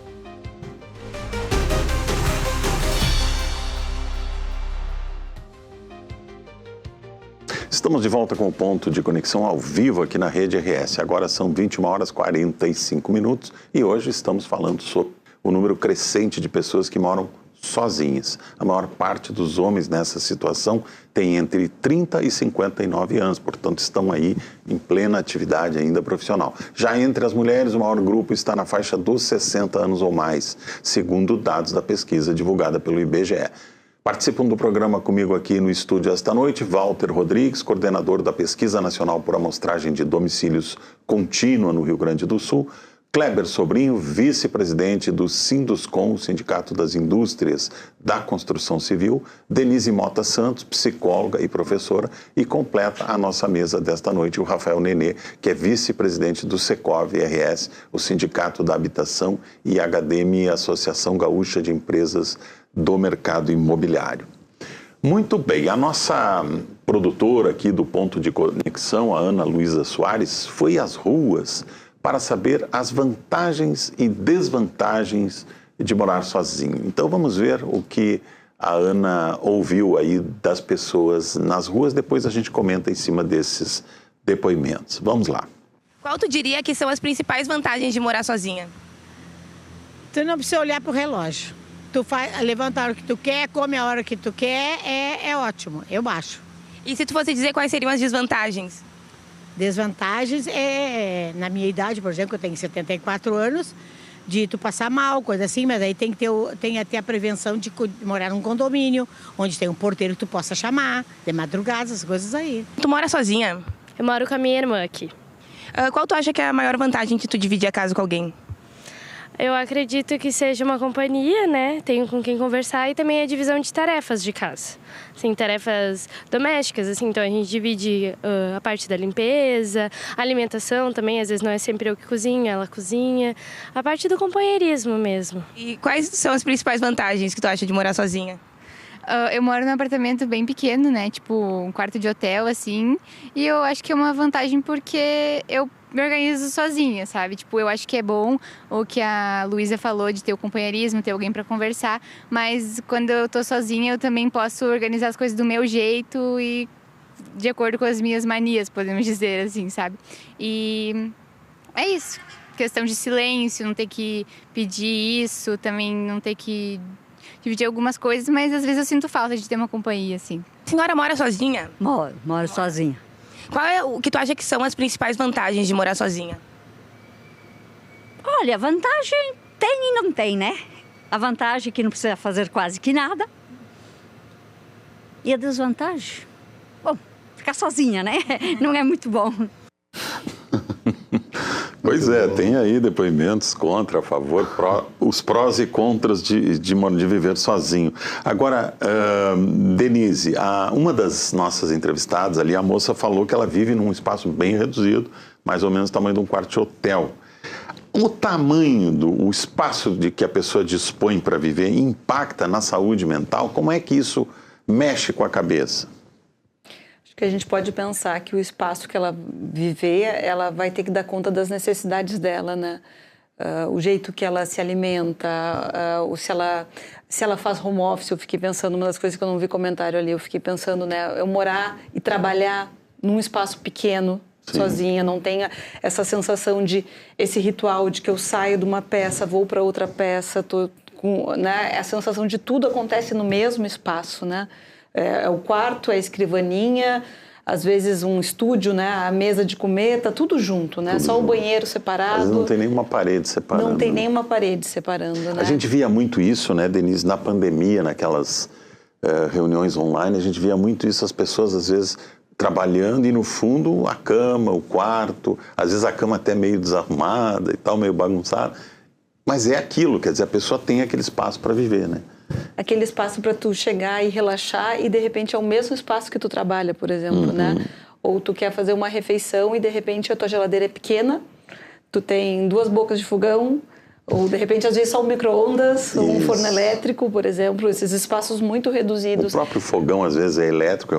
Estamos de volta com o ponto de conexão ao vivo aqui na Rede RS. Agora são 21 horas e 45 minutos e hoje estamos falando sobre o número crescente de pessoas que moram sozinhas. A maior parte dos homens nessa situação tem entre 30 e 59 anos, portanto estão aí em plena atividade ainda profissional. Já entre as mulheres, o maior grupo está na faixa dos 60 anos ou mais, segundo dados da pesquisa divulgada pelo IBGE. Participam do programa comigo aqui no estúdio esta noite, Walter Rodrigues, coordenador da Pesquisa Nacional por Amostragem de Domicílios Contínua no Rio Grande do Sul, Kleber Sobrinho, vice-presidente do Sinduscom, Sindicato das Indústrias da Construção Civil, Denise Mota Santos, psicóloga e professora, e completa a nossa mesa desta noite o Rafael Nenê, que é vice-presidente do Secov RS, o Sindicato da Habitação, e HDM, Associação Gaúcha de Empresas do Mercado Imobiliário. Muito bem, a nossa produtora aqui do Ponto de Conexão, a Ana Luísa Soares, foi às ruas para saber as vantagens e desvantagens de morar sozinho. Então vamos ver o que a Ana ouviu aí das pessoas nas ruas, depois a gente comenta em cima desses depoimentos. Vamos lá. Qual tu diria que são as principais vantagens de morar sozinha? Tu não precisa olhar para o relógio. Tu levanta a hora que tu quer, come a hora que tu quer, é ótimo, eu acho. E se tu fosse dizer quais seriam as desvantagens? Desvantagens na minha idade, por exemplo, eu tenho 74 anos, de tu passar mal, coisa assim, mas aí tem que ter a prevenção de morar num condomínio, onde tem um porteiro que tu possa chamar, de madrugada, essas coisas aí. Tu mora sozinha? Eu moro com a minha irmã aqui. Qual tu acha que é a maior vantagem de tu dividir a casa com alguém? Eu acredito que seja uma companhia, né? Tenho com quem conversar e também a divisão de tarefas de casa. Assim, tarefas domésticas, assim, então a gente divide a parte da limpeza, a alimentação também, às vezes não é sempre eu que cozinho, ela cozinha. A parte do companheirismo mesmo. E quais são as principais vantagens que tu acha de morar sozinha? Eu moro num apartamento bem pequeno, né? Tipo, um quarto de hotel, assim. E eu acho que é uma vantagem porque eu me organizo sozinha, sabe? Tipo, eu acho que é bom o que a Luísa falou de ter o companheirismo, ter alguém para conversar. Mas quando eu tô sozinha, eu também posso organizar as coisas do meu jeito e de acordo com as minhas manias, podemos dizer assim, sabe? E é isso. Questão de silêncio, não ter que pedir isso, também não ter que dividir algumas coisas, mas às vezes eu sinto falta de ter uma companhia, assim. A senhora mora sozinha? Moro sozinha. Qual é o que tu acha que são as principais vantagens de morar sozinha? Olha, vantagem tem e não tem, né? A vantagem é que não precisa fazer quase que nada. E a desvantagem? Bom, ficar sozinha, né? Não é muito bom. Pois é, tem aí depoimentos contra, a favor, os prós e contras de viver sozinho. Agora, Denise, uma das nossas entrevistadas ali, a moça falou que ela vive num espaço bem reduzido, mais ou menos o tamanho de um quarto de hotel. O tamanho o espaço de que a pessoa dispõe para viver impacta na saúde mental? Como é que isso mexe com a cabeça? Acho Porque a gente pode pensar que o espaço que ela viver, ela vai ter que dar conta das necessidades dela, né? O jeito que ela se alimenta, ou se ela faz home office. Eu fiquei pensando, uma das coisas que eu não vi comentário ali, eu fiquei pensando, né? Eu morar e trabalhar num espaço pequeno, sim, sozinha, não tenha essa sensação de, esse ritual de que eu saio de uma peça, vou para outra peça, né? A sensação de tudo acontece no mesmo espaço, né? É o quarto, é a escrivaninha, às vezes um estúdio, né? A mesa de comer, tá tudo junto, né? Só o banheiro separado. Mas não tem nenhuma parede separando. Não tem nenhuma parede separando, né? A gente via muito isso, né, Denise, na pandemia, naquelas reuniões online, a gente via muito isso, as pessoas às vezes trabalhando e no fundo a cama, o quarto, às vezes a cama até meio desarrumada e tal, meio bagunçada. Mas é aquilo, quer dizer, a pessoa tem aquele espaço para viver, né? Aquele espaço para tu chegar e relaxar e de repente é o mesmo espaço que tu trabalha, por exemplo, né? Ou tu quer fazer uma refeição e de repente a tua geladeira é pequena, tu tem 2 bocas de fogão, ou de repente às vezes só um micro-ondas, ou um forno elétrico, por exemplo, esses espaços muito reduzidos. O próprio fogão às vezes é elétrico,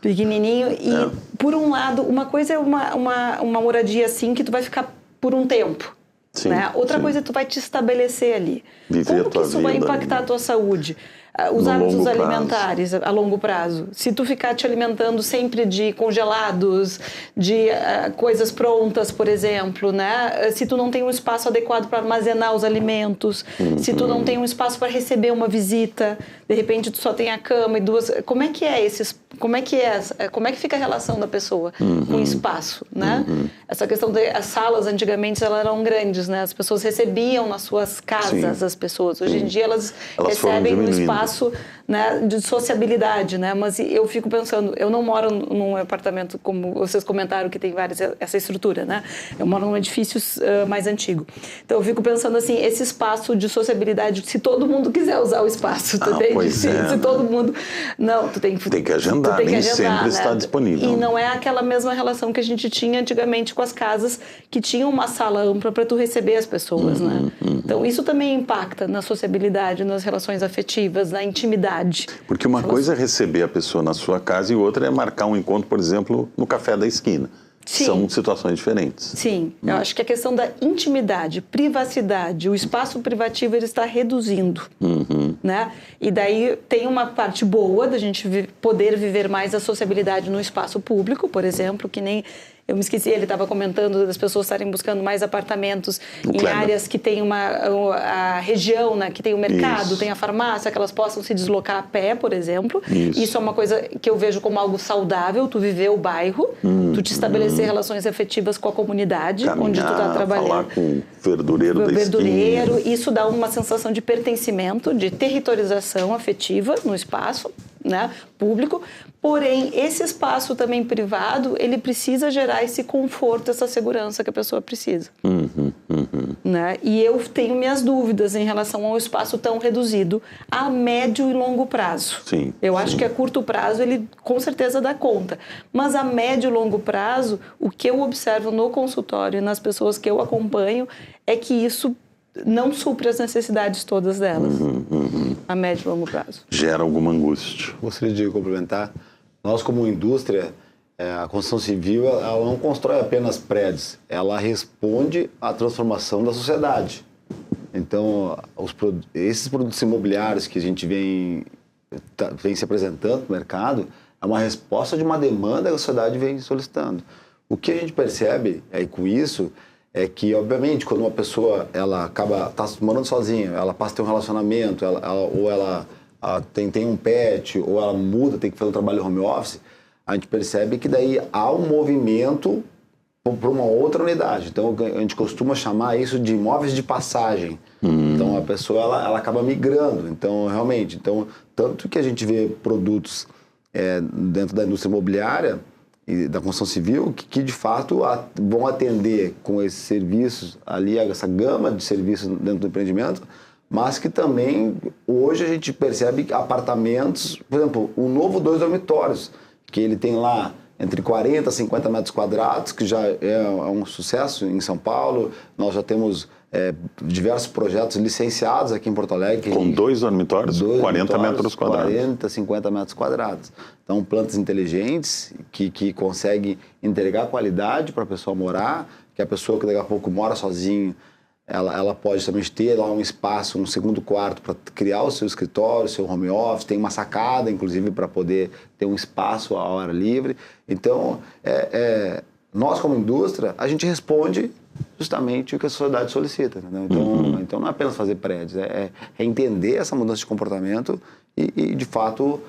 pequenininho. E por um lado, uma coisa é uma moradia assim que tu vai ficar por um tempo. Sim, né? Outra coisa é tu vai te estabelecer ali. Viver como que isso vai impactar a tua saúde? Os hábitos alimentares a longo prazo. Se tu ficar te alimentando sempre de congelados, de coisas prontas, por exemplo, né? Se tu não tem um espaço adequado para armazenar os alimentos, se tu não tem um espaço para receber uma visita, de repente tu só tem a cama e 2... Como é que fica a relação da pessoa com o espaço, né? Essa questão das salas, antigamente, elas eram grandes, né? As pessoas recebiam nas suas casas as pessoas. Hoje em dia elas recebem no espaço, né, de sociabilidade, né? Mas eu fico pensando, eu não moro num apartamento como vocês comentaram que tem essa estrutura, né? Eu moro num edifício mais antigo. Então eu fico pensando assim, esse espaço de sociabilidade, se todo mundo quiser usar o espaço, tu entende? Se todo mundo... Não, tu tem que agendar, nem sempre né? está disponível. E não é aquela mesma relação que a gente tinha antigamente com as casas que tinham uma sala ampla para tu receber as pessoas, né? Então isso também impacta na sociabilidade, nas relações afetivas, na intimidade. Porque uma coisa é receber a pessoa na sua casa e outra é marcar um encontro, por exemplo, no café da esquina. Sim. São situações diferentes. Sim, eu acho que a questão da intimidade, privacidade, o espaço privativo ele está reduzindo, né? E daí tem uma parte boa da gente poder viver mais a sociabilidade no espaço público, por exemplo, que nem... Eu me esqueci, ele estava comentando das pessoas estarem buscando mais apartamentos em áreas que tem a região, né, que tem o mercado, tem a farmácia, que elas possam se deslocar a pé, por exemplo. Isso é uma coisa que eu vejo como algo saudável, tu viver o bairro, tu te estabelecer relações afetivas com a comunidade, caminhar, onde tu está trabalhando. Falar com o verdureiro da esquina. Isso dá uma sensação de pertencimento, de territorialização afetiva no espaço, né, público. Porém, esse espaço também privado, ele precisa gerar esse conforto, essa segurança que a pessoa precisa. Né? E eu tenho minhas dúvidas em relação ao espaço tão reduzido a médio e longo prazo. Eu acho que a curto prazo ele com certeza dá conta. Mas a médio e longo prazo, o que eu observo no consultório e nas pessoas que eu acompanho é que isso não supre as necessidades todas delas a médio e longo prazo. Gera alguma angústia. Gostaria de complementar. Nós, como indústria, a construção civil ela não constrói apenas prédios, ela responde à transformação da sociedade. Então, esses produtos imobiliários que a gente vem se apresentando no mercado é uma resposta de uma demanda que a sociedade vem solicitando. O que a gente percebe com isso é que, obviamente, quando uma pessoa está morando sozinha, ela passa a ter um relacionamento, ou ela tem um pet, ou ela muda, tem que fazer um trabalho home office, a gente percebe que daí há um movimento para uma outra unidade. Então, a gente costuma chamar isso de imóveis de passagem. Então, a pessoa ela acaba migrando. Então, realmente, tanto que a gente vê produtos dentro da indústria imobiliária e da construção civil que de fato vão atender com esses serviços ali, essa gama de serviços dentro do empreendimento, mas que também hoje a gente percebe que apartamentos, por exemplo, o novo 2 dormitórios, que ele tem lá entre 40 e 50 metros quadrados, que já é um sucesso em São Paulo. Nós já temos diversos projetos licenciados aqui em Porto Alegre. Com 2 dormitórios, 40 metros quadrados. 40, 50 metros quadrados. Então, plantas inteligentes que conseguem entregar qualidade para a pessoa morar, que a pessoa que daqui a pouco mora sozinho, ela pode também ter lá um espaço, um segundo quarto para criar o seu escritório, o seu home office, tem uma sacada, inclusive, para poder ter um espaço à hora livre. Então, nós como indústria, a gente responde justamente o que a sociedade solicita. Entendeu? Então, não é apenas fazer prédios, é entender essa mudança de comportamento e de fato,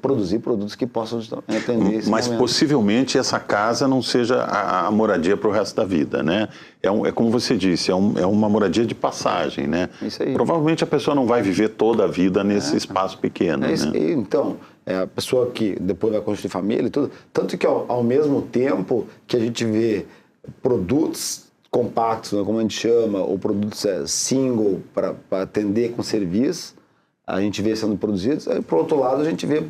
produzir produtos que possam atender esse Mas momento. Possivelmente essa casa não seja a moradia para o resto da vida, né? É como você disse, é uma moradia de passagem, né? Isso aí. Provavelmente a pessoa não vai viver toda a vida nesse espaço pequeno, né? Então, a pessoa que depois vai construir família e tudo, tanto que ao mesmo tempo que a gente vê produtos compactos, né, como a gente chama, ou produtos single para atender com serviço, a gente vê sendo produzidos. Aí, por outro lado, a gente vê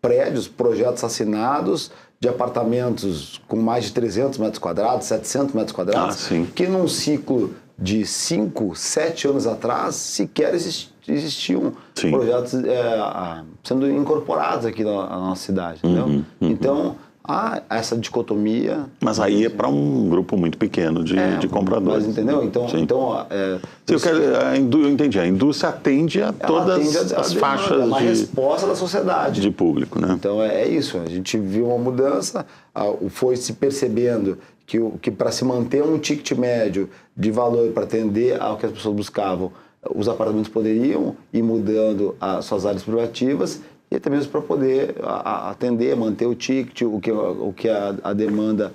prédios, projetos assinados de apartamentos com mais de 300 metros quadrados, 700 metros quadrados, que num ciclo de 5, 7 anos atrás sequer existiam projetos sendo incorporados aqui na nossa cidade, entendeu? Então, há essa dicotomia. Mas aí é para um grupo muito pequeno de compradores. Mas entendeu? Eu entendi. A indústria atende a todas as faixas uma resposta da sociedade. De público, né? Então é isso. A gente viu uma mudança, foi se percebendo que para se manter um ticket médio de valor para atender ao que as pessoas buscavam, os apartamentos poderiam ir mudando as suas áreas privativas e até mesmo para poder atender, manter o ticket, o que a demanda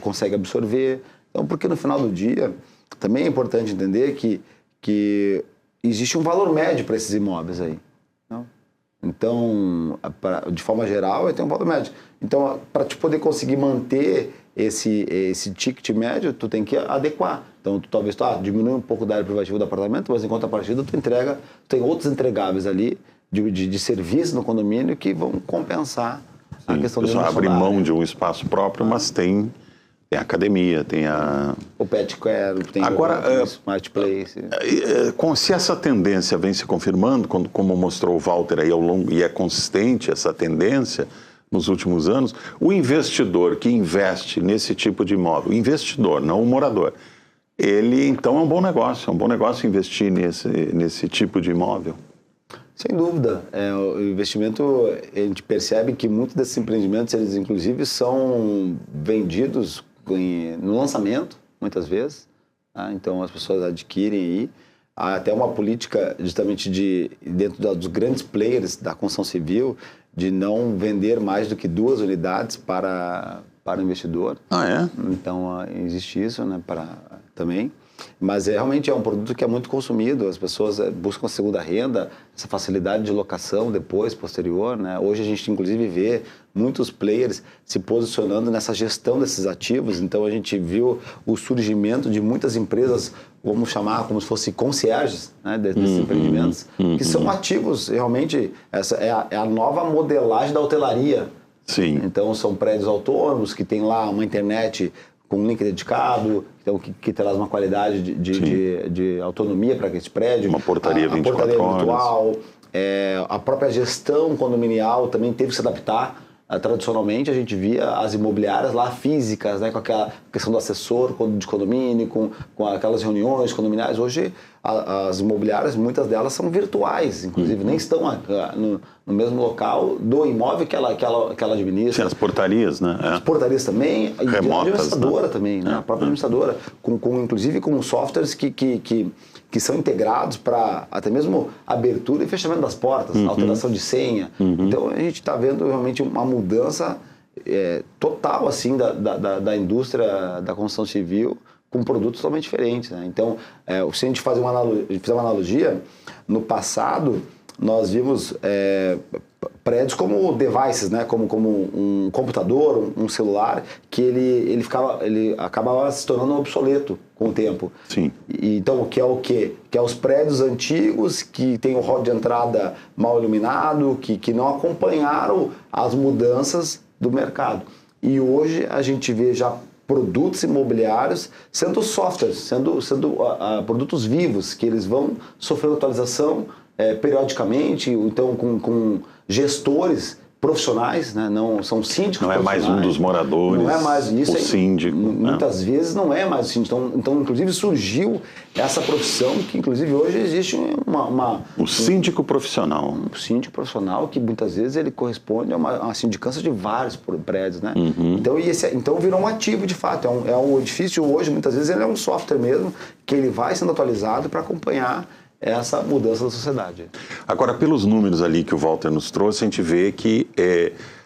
consegue absorver. Então, porque no final do dia, também é importante entender que existe um valor médio para esses imóveis aí. Não? Então, de forma geral, tem um valor médio. Então, para te poder conseguir manter esse ticket médio, tu tem que adequar. Então, talvez tu diminui um pouco da área privativa do apartamento, mas em contrapartida tu tem outros entregáveis ali de serviço no condomínio que vão compensar a questão do abre mão de um espaço próprio, mas tem academia, tem o pet care, tem agora, o smart place. Se essa tendência vem se confirmando, como mostrou o Walter aí ao longo, e é consistente essa tendência nos últimos anos, o investidor que investe nesse tipo de imóvel, o investidor, não o morador, ele então é um bom negócio investir nesse tipo de imóvel. Sem dúvida. O investimento, a gente percebe que muitos desses empreendimentos, eles inclusive são vendidos no lançamento, muitas vezes. Então as pessoas adquirem aí. Há até uma política justamente dentro dos grandes players da construção civil de não vender mais do que 2 unidades para o investidor. Então existe isso, né, também. Mas realmente é um produto que é muito consumido, as pessoas buscam a segunda renda, essa facilidade de locação depois, posterior, né? Hoje a gente inclusive vê muitos players se posicionando nessa gestão desses ativos, então a gente viu o surgimento de muitas empresas, vamos chamar como se fossem concierges, né, desses empreendimentos, que são ativos, realmente, essa é a nova modelagem da hotelaria. Sim. Então são prédios autônomos que tem lá uma internet com um link dedicado, então, que traz uma qualidade de autonomia para esse prédio. Uma portaria 24 horas. Virtual, a própria gestão condominial também teve que se adaptar. Tradicionalmente, a gente via as imobiliárias lá físicas, né, com aquela questão do assessor de condomínio, com aquelas reuniões condominiais. Hoje, as imobiliárias, muitas delas são virtuais, inclusive, nem estão no mesmo local do imóvel que ela administra. Sim, as portarias, né? As portarias também, remotas, e a administradora, né? Também, né? É. A própria administradora, inclusive com softwares que são integrados para até mesmo abertura e fechamento das portas, alteração de senha. Então a gente está vendo realmente uma mudança total assim da indústria da construção civil com produtos totalmente diferentes, né? Então, se a gente fizer uma analogia, no passado nós vimos prédios como devices, né? como um computador, um celular, que ele acabava se tornando obsoleto com o tempo. Sim. Então, que é o quê? Que é os prédios antigos que tem o hall de entrada mal iluminado, que não acompanharam as mudanças do mercado. E hoje a gente vê já produtos imobiliários sendo softwares, sendo produtos vivos, que eles vão sofrendo atualização periodicamente, então com gestores profissionais, né? Não são síndicos. Não é mais um dos moradores. Não é mais nisso. O síndico. Muitas vezes não é mais o síndico. Então, inclusive, surgiu essa profissão que, inclusive, hoje existe o síndico profissional. Um síndico profissional que, muitas vezes, ele corresponde a uma sindicância de vários prédios, né? Então, virou um ativo, de fato. É um edifício hoje, muitas vezes, ele é um software mesmo, que ele vai sendo atualizado para acompanhar essa mudança da sociedade. Agora, pelos números ali que o Walter nos trouxe, a gente vê que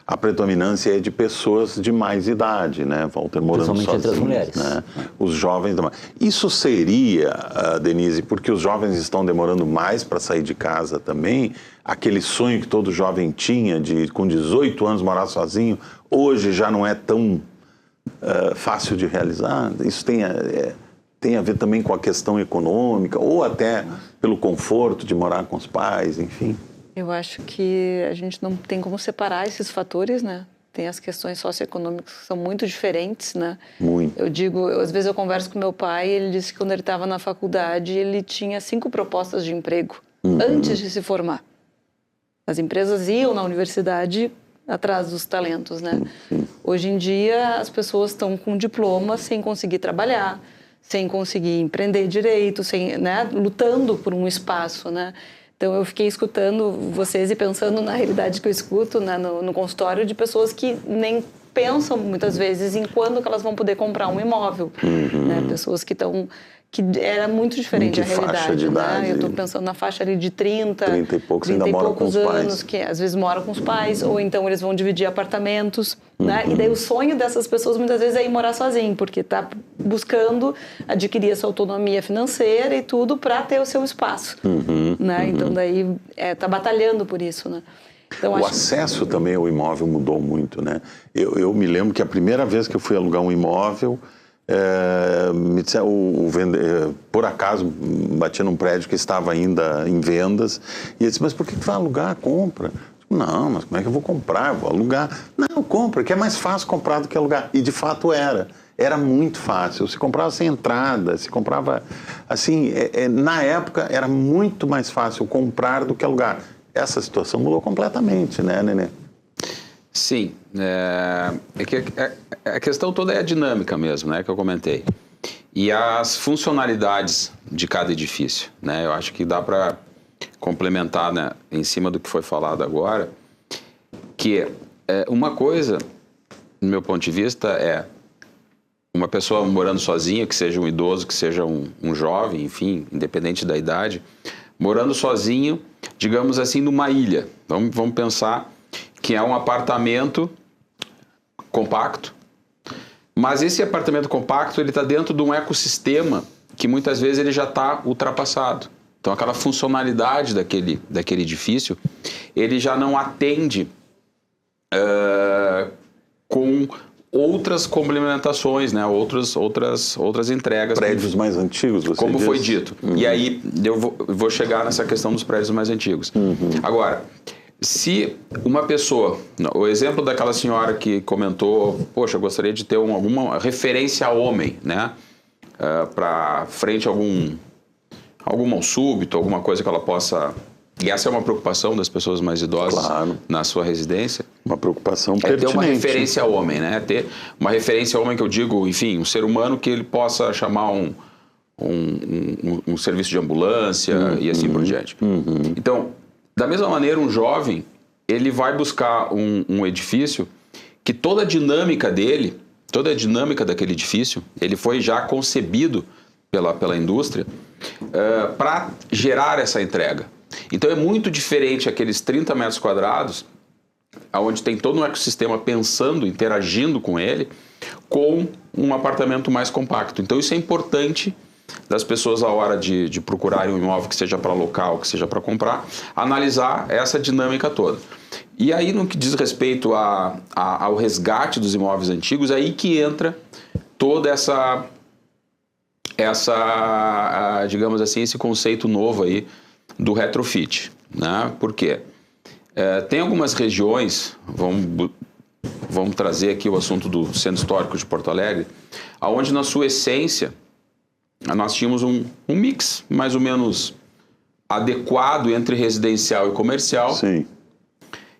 a predominância é de pessoas de mais idade, né? Walter morando sozinhos, entre as mulheres. Né? Os jovens... Isso seria, Denise, porque os jovens estão demorando mais para sair de casa também? Aquele sonho que todo jovem tinha de, com 18 anos, morar sozinho, hoje já não é tão fácil de realizar? Isso tem a ver também com a questão econômica ou até pelo conforto de morar com os pais, enfim? Eu acho que a gente não tem como separar esses fatores, né? Tem as questões socioeconômicas que são muito diferentes, né? Muito. Às vezes eu converso com meu pai, ele disse que quando ele estava na faculdade, ele tinha 5 propostas de emprego antes de se formar. As empresas iam na universidade atrás dos talentos, né? Hoje em dia, as pessoas estão com diploma sem conseguir trabalhar, sem conseguir empreender direito, né, lutando por um espaço, né? Então eu fiquei escutando vocês e pensando na realidade que eu escuto, né, no consultório, de pessoas que nem pensam muitas vezes em quando que elas vão poder comprar um imóvel, né? Pessoas que era muito diferente a realidade, de idade? Né? Eu estou pensando na faixa ali de 30 e poucos ainda moram com os anos, pais. que às vezes moram com os pais, ou então eles vão dividir apartamentos, né? E daí o sonho dessas pessoas muitas vezes é ir morar sozinho, porque está buscando adquirir essa autonomia financeira e tudo para ter o seu espaço, né? Então daí está batalhando por isso, né? Então, o acesso também ao imóvel mudou muito, né? Eu me lembro que a primeira vez que eu fui alugar um imóvel, me disseram, por acaso bati num prédio que estava ainda em vendas e eu disse, mas por que tu vai alugar? Compra. Não, mas como é que eu vou comprar? Vou alugar. Não, compra, que é mais fácil comprar do que alugar. E de fato era muito fácil. Se comprava sem entrada, se comprava assim, na época era muito mais fácil comprar do que alugar. Essa situação mudou completamente, né, Nenê? Sim, a questão toda é a dinâmica mesmo, né, que eu comentei. E as funcionalidades de cada edifício, né, eu acho que dá para complementar, né, em cima do que foi falado agora, que uma coisa, no meu ponto de vista, é uma pessoa morando sozinha, que seja um idoso, que seja um jovem, enfim, independente da idade, morando sozinho, digamos assim, numa ilha. Vamos pensar que é um apartamento compacto, mas esse apartamento compacto ele está dentro de um ecossistema que muitas vezes ele já está ultrapassado. Então aquela funcionalidade daquele edifício, ele já não atende com outras complementações, né? outras entregas. Prédios mais antigos, você como diz? Foi dito. E aí eu vou chegar nessa questão dos prédios mais antigos. Agora, se uma pessoa, o exemplo daquela senhora que comentou, poxa, eu gostaria de ter alguma referência a homem, né? Para frente a algum mal súbito, alguma coisa que ela possa... E essa é uma preocupação das pessoas mais idosas, claro, na sua residência. Uma preocupação pertinente. Ter uma referência ao homem, né? Ter uma referência ao homem que eu digo, enfim, um ser humano que ele possa chamar um serviço de ambulância e assim por diante. Então, da mesma maneira, um jovem, ele vai buscar um edifício que toda a dinâmica dele, toda a dinâmica daquele edifício, ele foi já concebido pela indústria para gerar essa entrega. Então é muito diferente aqueles 30 metros quadrados, onde tem todo um ecossistema pensando, interagindo com ele, com um apartamento mais compacto. Então isso é importante das pessoas, à hora de procurarem um imóvel, que seja para local, que seja para comprar, analisar essa dinâmica toda. E aí, no que diz respeito ao resgate dos imóveis antigos, é aí que entra toda digamos assim, esse conceito novo aí do retrofit, né? Por quê? Tem algumas regiões, vamos trazer aqui o assunto do Centro Histórico de Porto Alegre, aonde na sua essência nós tínhamos um mix mais ou menos adequado entre residencial e comercial. Sim.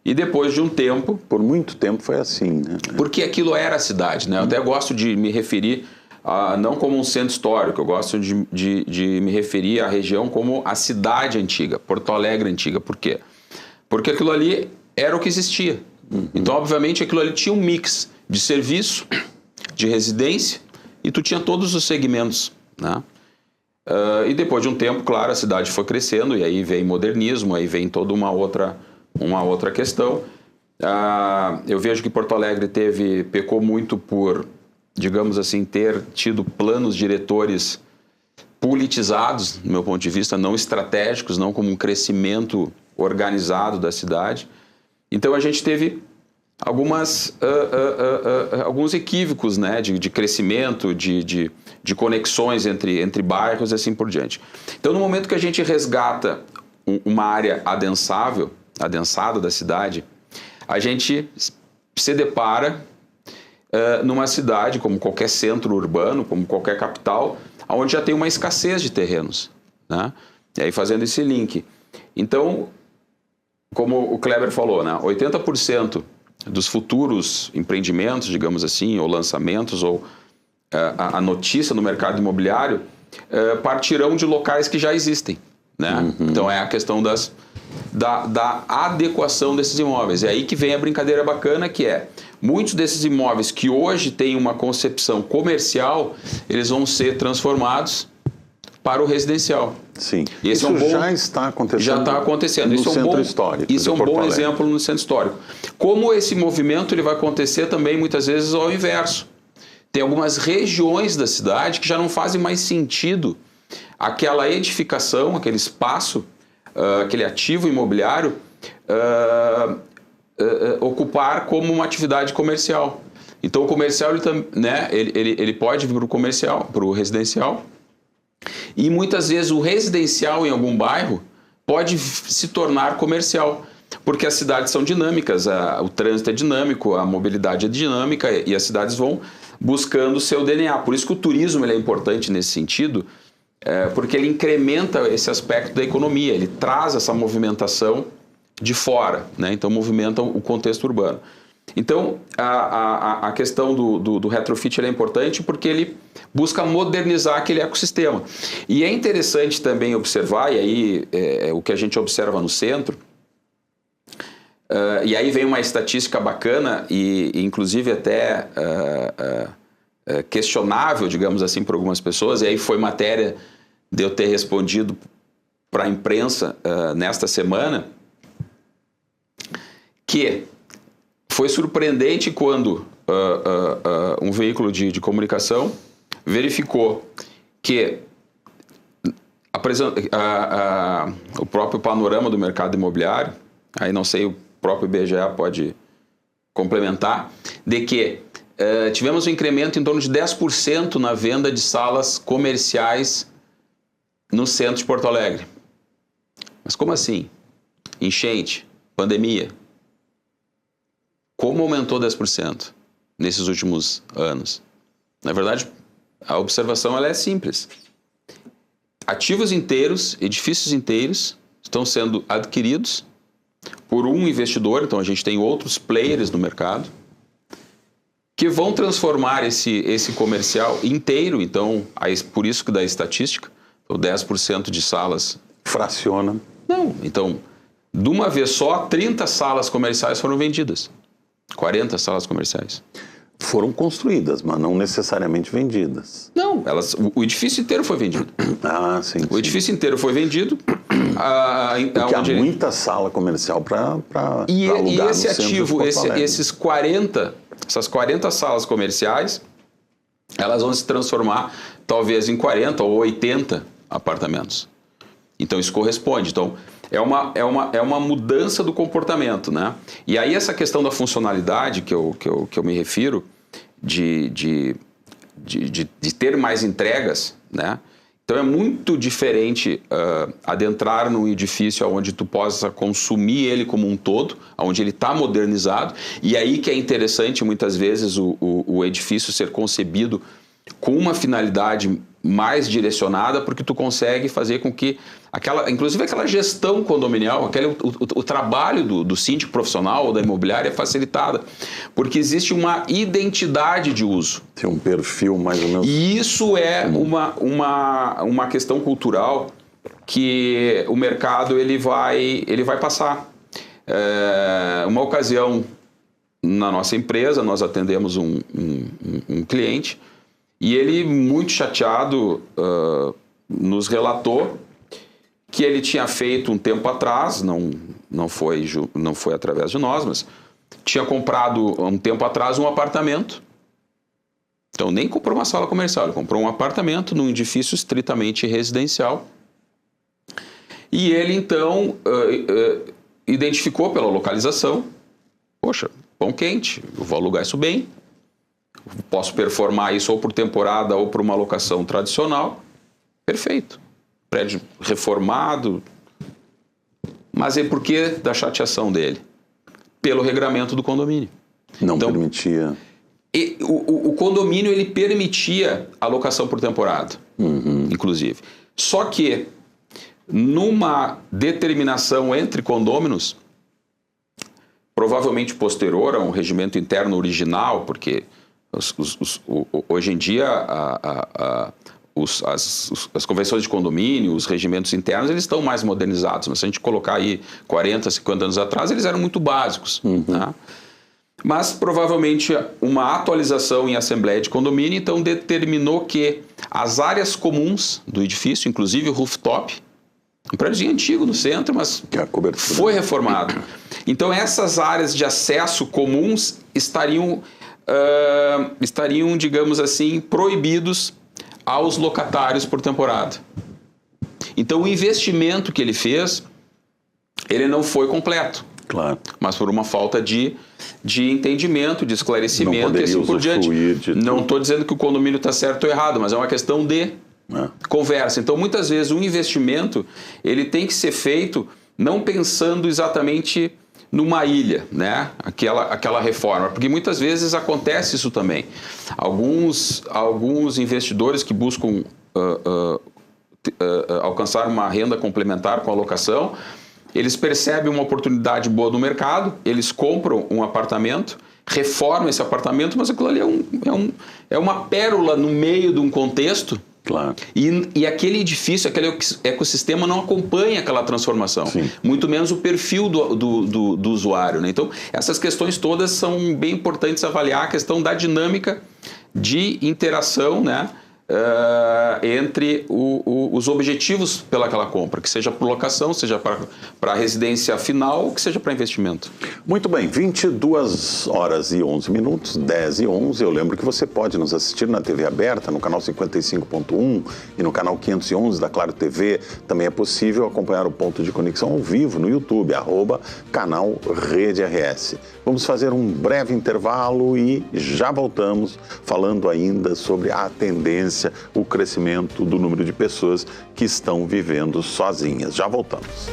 E depois de um tempo... Por muito tempo foi assim, né? Porque aquilo era a cidade, né? Eu até gosto de me referir, não como um centro histórico, eu gosto de me referir à região como a cidade antiga, Porto Alegre antiga. Por quê? Porque aquilo ali era o que existia. Então, obviamente, aquilo ali tinha um mix de serviço, de residência, e tu tinha todos os segmentos, né? E depois de um tempo, claro, a cidade foi crescendo, e aí vem modernismo, aí vem toda uma outra questão. Eu vejo que Porto Alegre pecou muito por, digamos assim, ter tido planos diretores politizados, do meu ponto de vista, não estratégicos, não como um crescimento organizado da cidade. Então a gente teve alguns equívocos, né, de crescimento, de conexões entre bairros e assim por diante. Então, no momento que a gente resgata uma área adensada da cidade, a gente se depara numa cidade, como qualquer centro urbano, como qualquer capital, onde já tem uma escassez de terrenos, né? E aí fazendo esse link. Então, como o Kleber falou, né, 80% dos futuros empreendimentos, digamos assim, ou lançamentos, ou a notícia no mercado imobiliário, partirão de locais que já existem, né? Então é a questão da adequação desses imóveis. É aí que vem a brincadeira bacana, que é muitos desses imóveis que hoje têm uma concepção comercial, eles vão ser transformados para o residencial. Sim. Isso já está acontecendo. Já está acontecendo. No centro histórico. Isso é um bom exemplo no centro histórico. Como esse movimento ele vai acontecer também muitas vezes ao inverso. Tem algumas regiões da cidade que já não fazem mais sentido aquela edificação, aquele espaço, aquele ativo imobiliário ocupar como uma atividade comercial. Então o comercial ele pode vir para o comercial, para o residencial. E muitas vezes o residencial em algum bairro pode se tornar comercial, porque as cidades são dinâmicas, o trânsito é dinâmico, a mobilidade é dinâmica e as cidades vão buscando o seu DNA. Por isso que o turismo ele é importante nesse sentido, porque ele incrementa esse aspecto da economia, ele traz essa movimentação de fora, né? Então movimenta o contexto urbano. Então, a questão do retrofit é importante porque ele busca modernizar aquele ecossistema. E é interessante também observar, e aí o que a gente observa no centro, e aí vem uma estatística bacana e inclusive até questionável, digamos assim, por algumas pessoas, e aí foi matéria de eu ter respondido para a imprensa nesta semana, que foi surpreendente quando um veículo de comunicação verificou que o próprio panorama do mercado imobiliário, aí não sei, o próprio IBGE pode complementar, de que tivemos um incremento em torno de 10% na venda de salas comerciais no centro de Porto Alegre. Mas como assim? Enchente, pandemia. Como aumentou 10% nesses últimos anos? Na verdade, a observação ela é simples. Ativos inteiros, edifícios inteiros, estão sendo adquiridos por um investidor, então a gente tem outros players no mercado, que vão transformar esse comercial inteiro, então, por isso que dá estatística, então 10% de salas... Fraciona. Não, então, de uma vez só, 30 salas comerciais foram vendidas. 40 salas comerciais. Foram construídas, mas não necessariamente vendidas. Não, o edifício inteiro foi vendido. Ah, sim. O edifício inteiro foi vendido. Porque há muita sala comercial para alugar. E esse ativo, essas 40 salas comerciais, elas vão se transformar talvez em 40 ou 80 apartamentos. Então isso corresponde. Então é uma mudança do comportamento, né? E aí essa questão da funcionalidade que eu me refiro, de ter mais entregas, né? Então é muito diferente adentrar num edifício onde tu possa consumir ele como um todo, onde ele está modernizado, e aí que é interessante muitas vezes o edifício ser concebido com uma finalidade mais direcionada, porque tu consegue fazer com que inclusive aquela gestão condominial, o trabalho do síndico profissional ou da imobiliária é facilitada, porque existe uma identidade de uso. Tem um perfil mais ou menos. E isso é uma questão cultural que o mercado ele vai passar. Uma ocasião na nossa empresa, nós atendemos um cliente e ele, muito chateado, nos relatou que ele tinha feito um tempo atrás, não foi através de nós, mas tinha comprado um tempo atrás um apartamento. Então nem comprou uma sala comercial, ele comprou um apartamento num edifício estritamente residencial. E ele então identificou pela localização, poxa, pão quente, eu vou alugar isso bem, posso performar isso ou por temporada ou por uma locação tradicional, perfeito. Prédio reformado, mas é por que da chateação dele? Pelo regramento do condomínio. Não permitia. O condomínio ele permitia a locação por temporada, inclusive. Só que numa determinação entre condôminos, provavelmente posterior a um regimento interno original, porque hoje em dia as convenções de condomínio, os regimentos internos, eles estão mais modernizados, mas se a gente colocar aí 40, 50 anos atrás, eles eram muito básicos. Tá? Mas provavelmente uma atualização em assembleia de condomínio, então determinou que as áreas comuns do edifício, inclusive o rooftop, um prédio antigo no centro, mas foi reformado. Então essas áreas de acesso comuns estariam, digamos assim, proibidos aos locatários por temporada. Então o investimento que ele fez, ele não foi completo. Claro. Mas por uma falta de entendimento, de esclarecimento e assim por diante. Não estou dizendo que o condomínio está certo ou errado, mas é uma questão de conversa. Então muitas vezes um investimento ele tem que ser feito não pensando exatamente numa ilha, né? Aquela reforma, porque muitas vezes acontece isso também. Alguns investidores que buscam alcançar uma renda complementar com a locação, eles percebem uma oportunidade boa no mercado, eles compram um apartamento, reformam esse apartamento, mas aquilo ali é uma pérola no meio de um contexto. Claro. E aquele edifício, aquele ecossistema não acompanha aquela transformação. Sim. Muito menos o perfil do usuário. Né? Então, essas questões todas são bem importantes avaliar a questão da dinâmica de interação, né? Entre os objetivos pelaquela compra, que seja por locação, seja para residência final, ou que seja para investimento. Muito bem, 22 horas e 11 minutos, 10 e 11. Eu lembro que você pode nos assistir na TV aberta, no canal 55.1 e no canal 511 da Claro TV. Também é possível acompanhar o Ponto de Conexão ao vivo no YouTube, @canal Rede RS. Vamos fazer um breve intervalo e já voltamos falando ainda sobre a tendência, o crescimento do número de pessoas que estão vivendo sozinhas. Já voltamos.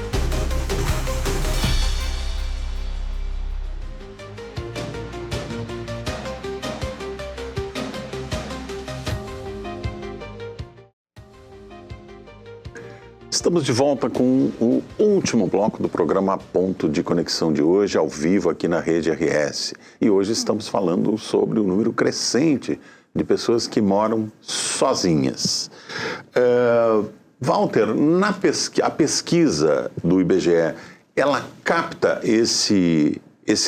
Estamos de volta com o último bloco do programa Ponto de Conexão de hoje, ao vivo aqui na Rede RS. E hoje estamos falando sobre o número crescente de pessoas que moram sozinhas. Walter, a pesquisa do IBGE, ela capta esse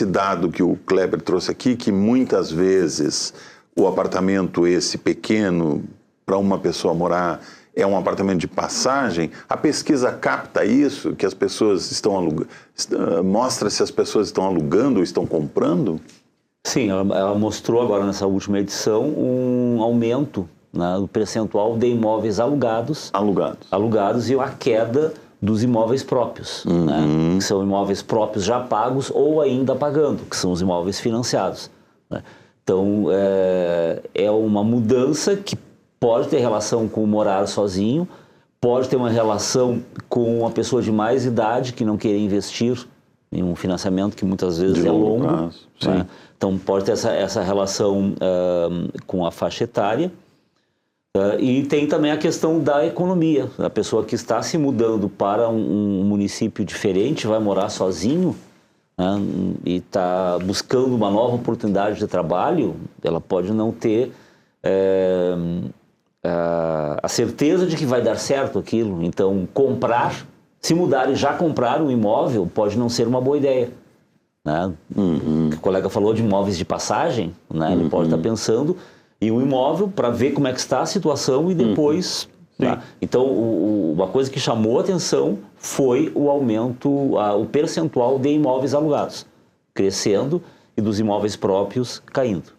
dado que o Kleber trouxe aqui, que muitas vezes o apartamento esse pequeno, para uma pessoa morar, é um apartamento de passagem. A pesquisa capta isso, que as pessoas estão alugando, mostra se as pessoas estão alugando ou estão comprando? Sim, ela mostrou agora nessa última edição um aumento, né, do percentual de imóveis alugados e a queda dos imóveis próprios, né, que são imóveis próprios já pagos ou ainda pagando, que são os imóveis financiados. Né. Então, é uma mudança que pode ter relação com morar sozinho, pode ter uma relação com uma pessoa de mais idade que não querer investir em um financiamento que muitas vezes é longo. Prazo, né? Então pode ter essa relação com a faixa etária. E tem também a questão da economia. A pessoa que está se mudando para um município diferente, vai morar sozinho, né, e está buscando uma nova oportunidade de trabalho, ela pode não ter a certeza de que vai dar certo aquilo. Então, se mudar e já comprar um imóvel pode não ser uma boa ideia. Né? O colega falou de imóveis de passagem, né? Ele pode estar pensando em um imóvel para ver como é que está a situação e depois... Tá? Então, uma coisa que chamou a atenção foi o aumento, o percentual de imóveis alugados, crescendo, e dos imóveis próprios caindo.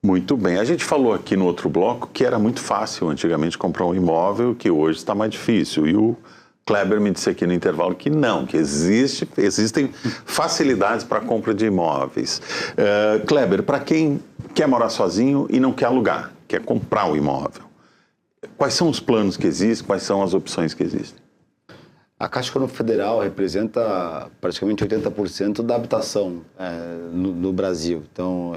Muito bem. A gente falou aqui no outro bloco que era muito fácil antigamente comprar um imóvel, que hoje está mais difícil. E o Kleber me disse aqui no intervalo que não, que existem facilidades para a compra de imóveis. Kleber, para quem quer morar sozinho e não quer alugar, quer comprar um imóvel, quais são os planos que existem, quais são as opções que existem? A Caixa Econômica Federal representa praticamente 80% da habitação no Brasil. Então,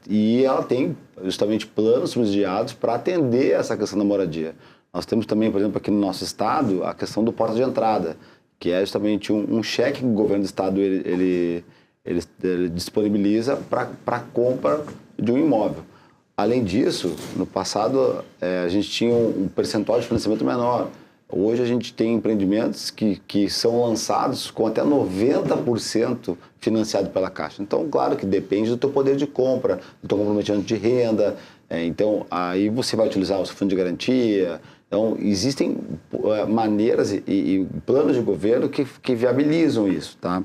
e ela tem justamente planos subsidiados para atender essa questão da moradia. Nós temos também, por exemplo, aqui no nosso estado, a questão do porta de entrada, que é justamente um cheque que o governo do estado ele disponibiliza para a compra de um imóvel. Além disso, no passado, a gente tinha um percentual de financiamento menor. Hoje a gente tem empreendimentos que são lançados com até 90% financiado pela Caixa. Então, claro que depende do teu poder de compra, do teu comprometimento de renda. Então, aí você vai utilizar o seu fundo de garantia. Então, existem maneiras e planos de governo que viabilizam isso, tá?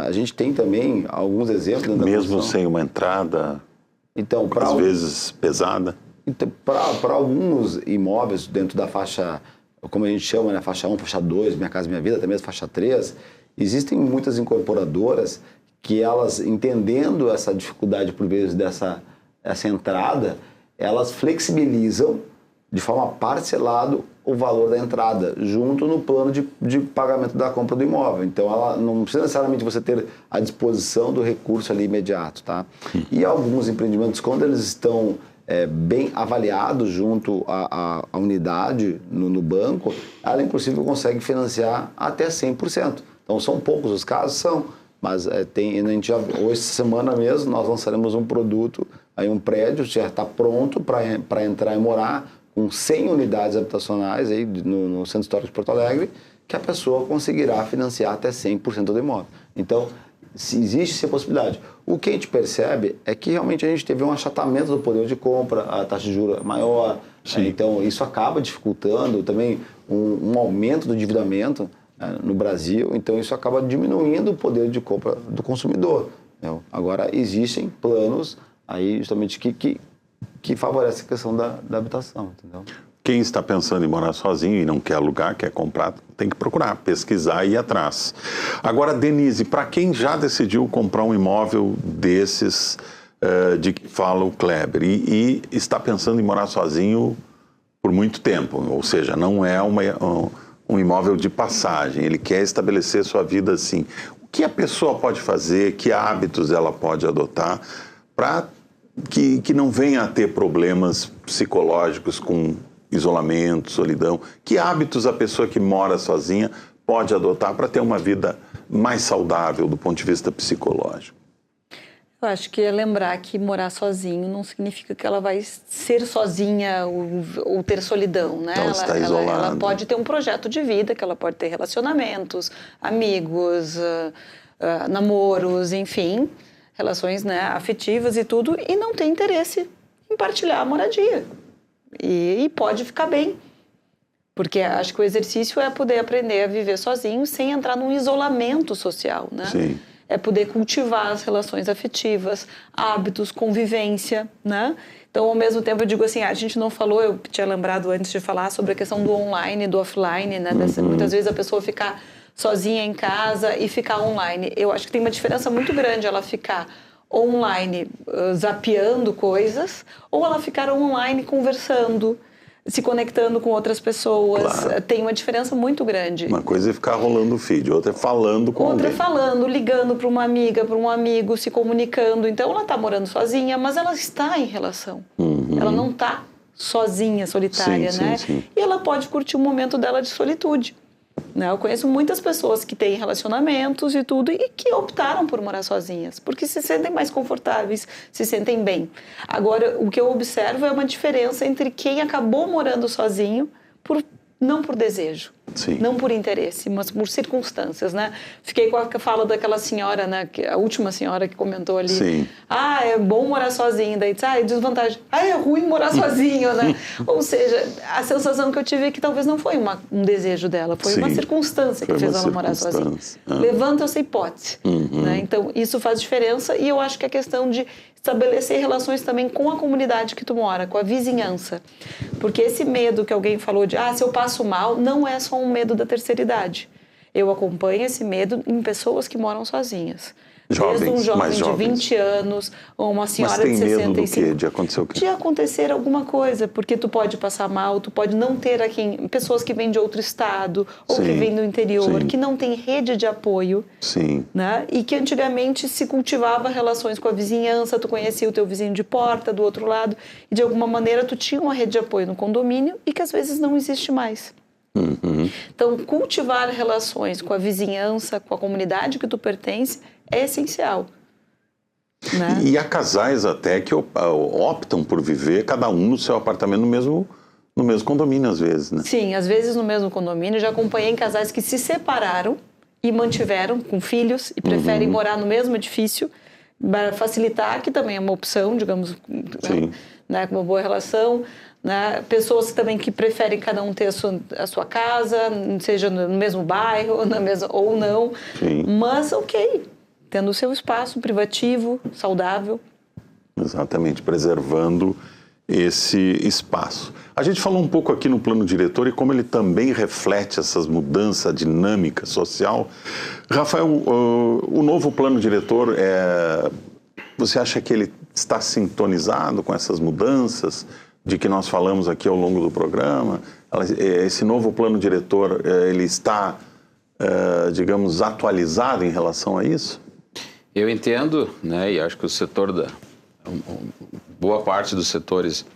A gente tem também alguns exemplos... Mesmo sem uma entrada, então, às vezes pesada? Então, para alguns imóveis dentro da faixa, como a gente chama, né, faixa 1, faixa 2, Minha Casa Minha Vida, até mesmo faixa 3, existem muitas incorporadoras que elas, entendendo essa dificuldade por vezes dessa entrada, elas flexibilizam de forma parcelada o valor da entrada, junto no plano de pagamento da compra do imóvel. Então, ela não precisa necessariamente você ter à disposição do recurso ali imediato, tá? E alguns empreendimentos, quando eles estão bem avaliados junto à unidade no banco, ela, inclusive, consegue financiar até 100%. Então, são poucos os casos, mas a gente hoje, essa semana mesmo, nós lançaremos um produto, aí um prédio já está pronto para entrar e morar, com 100 unidades habitacionais aí no Centro Histórico de Porto Alegre, que a pessoa conseguirá financiar até 100% do imóvel. Então, existe essa possibilidade. O que a gente percebe é que realmente a gente teve um achatamento do poder de compra, a taxa de juros é maior, então isso acaba dificultando também um aumento do endividamento no Brasil, então isso acaba diminuindo o poder de compra do consumidor. Agora, existem planos aí justamente que favorece a questão da habitação, entendeu? Quem está pensando em morar sozinho e não quer alugar, quer comprar, tem que procurar, pesquisar e ir atrás. Agora, Denise, para quem já decidiu comprar um imóvel desses de que fala o Kleber e está pensando em morar sozinho por muito tempo, ou seja, não é um imóvel de passagem, ele quer estabelecer sua vida assim. O que a pessoa pode fazer, que hábitos ela pode adotar para que não venha a ter problemas psicológicos com isolamento, solidão? Que hábitos a pessoa que mora sozinha pode adotar para ter uma vida mais saudável do ponto de vista psicológico? Eu acho que é lembrar que morar sozinho não significa que ela vai ser sozinha ou ter solidão, né? Então, está isolada. Ela pode ter um projeto de vida, que ela pode ter relacionamentos, amigos, namoros, enfim, relações, né, afetivas e tudo, e não tem interesse em partilhar a moradia. E pode ficar bem. Porque acho que o exercício é poder aprender a viver sozinho sem entrar num isolamento social, né? Sim. É poder cultivar as relações afetivas, hábitos, convivência, né? Então, ao mesmo tempo, eu digo assim, a gente não falou, eu tinha lembrado antes de falar sobre a questão do online e do offline, né? Muitas vezes a pessoa ficar sozinha em casa e ficar online. Eu acho que tem uma diferença muito grande ela ficar online zapeando coisas, ou ela ficar online conversando, se conectando com outras pessoas. Claro. Tem uma diferença muito grande. Uma coisa é ficar rolando o feed, outra é falando com Outra alguém. é falando, ligando para uma amiga, para um amigo, se comunicando. Então ela está morando sozinha, mas ela está em relação. Ela não está sozinha, solitária, Sim, né? sim. E ela pode curtir um momento dela de solitude. Né? Eu conheço muitas pessoas que têm relacionamentos e tudo e que optaram por morar sozinhas, porque se sentem mais confortáveis, se sentem bem. Agora, o que eu observo é uma diferença entre quem acabou morando sozinho não por desejo, Sim. não por interesse, mas por circunstâncias, né? Fiquei com a fala daquela senhora, né? A última senhora que comentou ali. Sim. Ah, é bom morar sozinho. Daí disse, desvantagem. É ruim morar sozinho, né? Ou seja, a sensação que eu tive é que talvez não foi um desejo dela, foi Sim. uma circunstância que Foi fez uma ela morar sozinha. circunstância. Levanta essa hipótese. Né? Então, isso faz diferença e eu acho que a questão de estabelecer relações também com a comunidade que tu mora, com a vizinhança. Porque esse medo que alguém falou de, se eu passo mal, não é só um medo da terceira idade. Eu acompanho esse medo em pessoas que moram sozinhas. Jovens, Desde um jovem mais de jovens. 20 anos ou uma senhora Mas tem de medo do 65. quê? De acontecer o quê? De acontecer alguma coisa, porque tu pode passar mal, tu pode não ter aqui pessoas que vêm de outro estado ou que Sim, vêm do interior, sim. que não tem rede de apoio. Sim. Né? E que antigamente se cultivava relações com a vizinhança, tu conhecia o teu vizinho de porta, do outro lado, e de alguma maneira tu tinha uma rede de apoio no condomínio e que às vezes não existe mais. Então, cultivar relações com a vizinhança, com a comunidade que tu pertence, é essencial. Né? E há casais até que optam por viver cada um no seu apartamento no mesmo condomínio, às vezes, né? Sim, às vezes no mesmo condomínio. Já acompanhei casais que se separaram e mantiveram com filhos e preferem morar no mesmo edifício para facilitar, que também é uma opção, digamos, né, com uma boa relação. Né? Pessoas também que preferem cada um ter a sua casa, seja no mesmo bairro, ou não. Sim. Mas, tendo o seu espaço privativo, saudável. Exatamente, preservando esse espaço. A gente falou um pouco aqui no plano diretor e como ele também reflete essas mudanças, a dinâmica social. Rafael, o novo plano diretor, você acha que ele está sintonizado com essas mudanças de que nós falamos aqui ao longo do programa? Esse novo plano diretor, ele está, digamos, atualizado em relação a isso? Eu entendo, né, e acho que o setor boa parte dos setores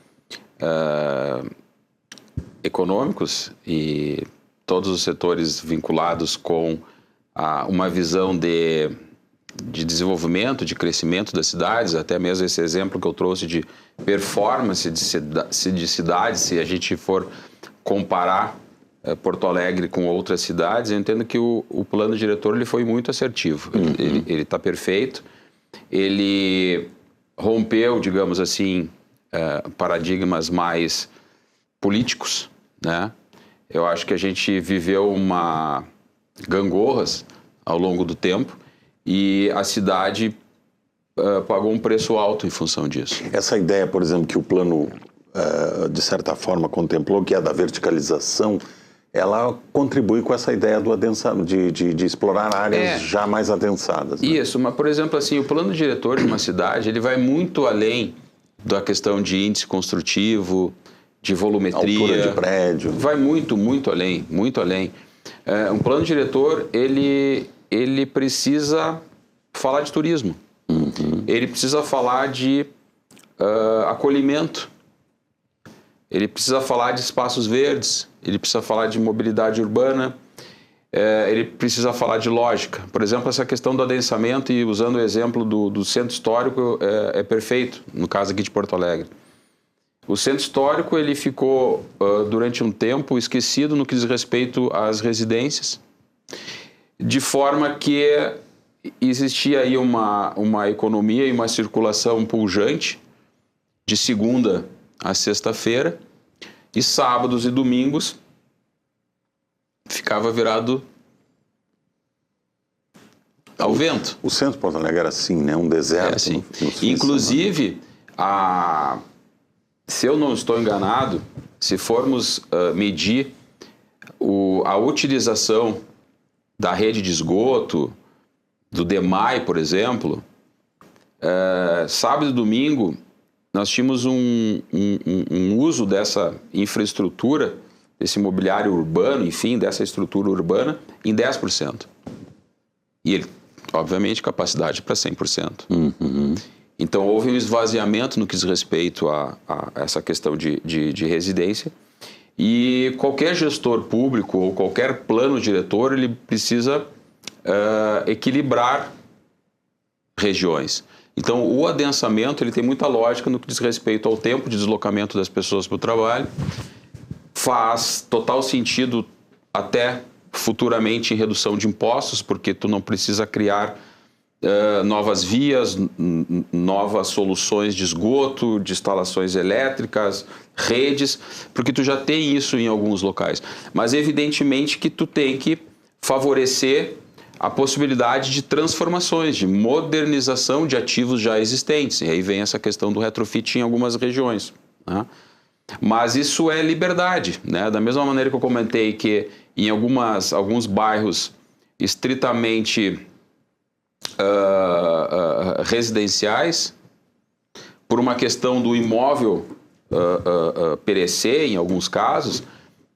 econômicos e todos os setores vinculados com uma visão de desenvolvimento, de crescimento das cidades, até mesmo esse exemplo que eu trouxe de performance de cidades, se a gente for comparar Porto Alegre com outras cidades, eu entendo que o plano diretor ele foi muito assertivo. Ele está perfeito. Ele rompeu, digamos assim, paradigmas mais políticos, né? Eu acho que a gente viveu gangorras ao longo do tempo e a cidade pagou um preço alto em função disso. Essa ideia, por exemplo, que o plano, de certa forma, contemplou, que é da verticalização, ela contribui com essa ideia de explorar áreas já mais adensadas. Né? Isso, mas, por exemplo, assim, o plano diretor de uma cidade, ele vai muito além da questão de índice construtivo, de volumetria. Altura de prédio. Vai muito, muito além, muito além. Um plano diretor, ele precisa falar de turismo. Ele precisa falar de acolhimento. Ele precisa falar de espaços verdes. Ele precisa falar de mobilidade urbana. Ele precisa falar de lógica. Por exemplo, essa questão do adensamento, e usando o exemplo do centro histórico, é perfeito, no caso aqui de Porto Alegre. O centro histórico ele ficou, durante um tempo, esquecido no que diz respeito às residências, de forma que existia aí uma economia e uma circulação pujante de segunda a sexta-feira, e sábados e domingos ficava virado ao vento. O centro de Porto Alegre era assim, né? Um deserto. Assim. Inclusive, se eu não estou enganado, se formos medir a utilização da rede de esgoto, do DEMAI, por exemplo, sábado e domingo, nós tínhamos um uso dessa infraestrutura, desse imobiliário urbano, enfim, dessa estrutura urbana, em 10%. E ele, obviamente, capacidade para 100%. Então, houve um esvaziamento no que diz respeito a essa questão de residência. E qualquer gestor público ou qualquer plano diretor, ele precisa equilibrar regiões. Então, o adensamento ele tem muita lógica no que diz respeito ao tempo de deslocamento das pessoas para o trabalho. Faz total sentido até futuramente em redução de impostos, porque tu não precisa criar novas vias, novas soluções de esgoto, de instalações elétricas, redes, porque tu já tem isso em alguns locais. Mas evidentemente que tu tem que favorecer a possibilidade de transformações, de modernização de ativos já existentes. E aí vem essa questão do retrofit em algumas regiões, né? Mas isso é liberdade, né? Da mesma maneira que eu comentei que em alguns bairros estritamente residenciais, por uma questão do imóvel perecer, em alguns casos,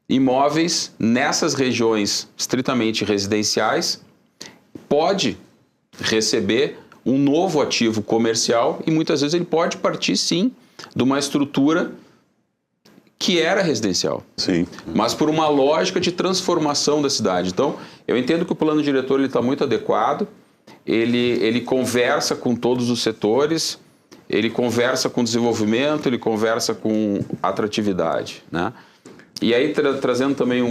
imóveis nessas regiões estritamente residenciais pode receber um novo ativo comercial e muitas vezes ele pode partir, sim, de uma estrutura que era residencial. Sim. Mas por uma lógica de transformação da cidade. Então, eu entendo que o plano diretor está muito adequado, ele conversa com todos os setores, ele conversa com desenvolvimento, ele conversa com atratividade, né? E aí, trazendo também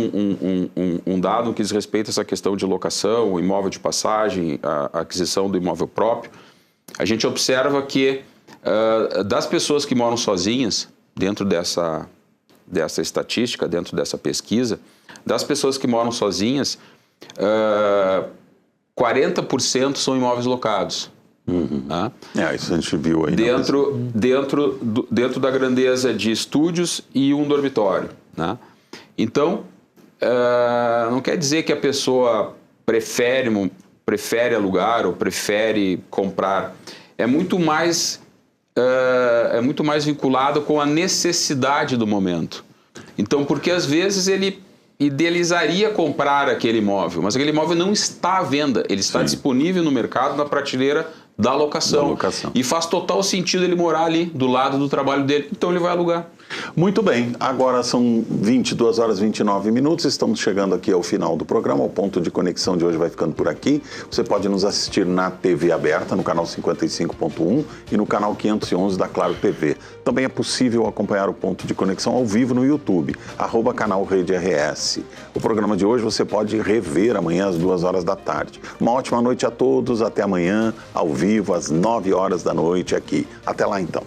um dado que diz respeito a essa questão de locação, o imóvel de passagem, a aquisição do imóvel próprio, a gente observa que das pessoas que moram sozinhas, dentro dessa estatística, dentro dessa pesquisa, das pessoas que moram sozinhas, 40% são imóveis locados. Tá? Isso a gente viu aí. Dentro da grandeza de estúdios e um dormitório. Né? Então, não quer dizer que a pessoa prefere alugar ou prefere comprar. É muito mais vinculado com a necessidade do momento. Então, porque às vezes ele idealizaria comprar aquele imóvel, mas aquele imóvel não está à venda, ele está disponível no mercado, na prateleira da locação. E faz total sentido ele morar ali, do lado do trabalho dele, então ele vai alugar. Muito bem, agora são 22 horas e 29 minutos, estamos chegando aqui ao final do programa, o Ponto de Conexão de hoje vai ficando por aqui. Você pode nos assistir na TV aberta, no canal 55.1 e no canal 511 da Claro TV. Também é possível acompanhar o Ponto de Conexão ao vivo no YouTube, @canal Rede RS. O programa de hoje você pode rever amanhã às 2 horas da tarde. Uma ótima noite a todos, até amanhã, ao vivo, às 9 horas da noite aqui. Até lá então.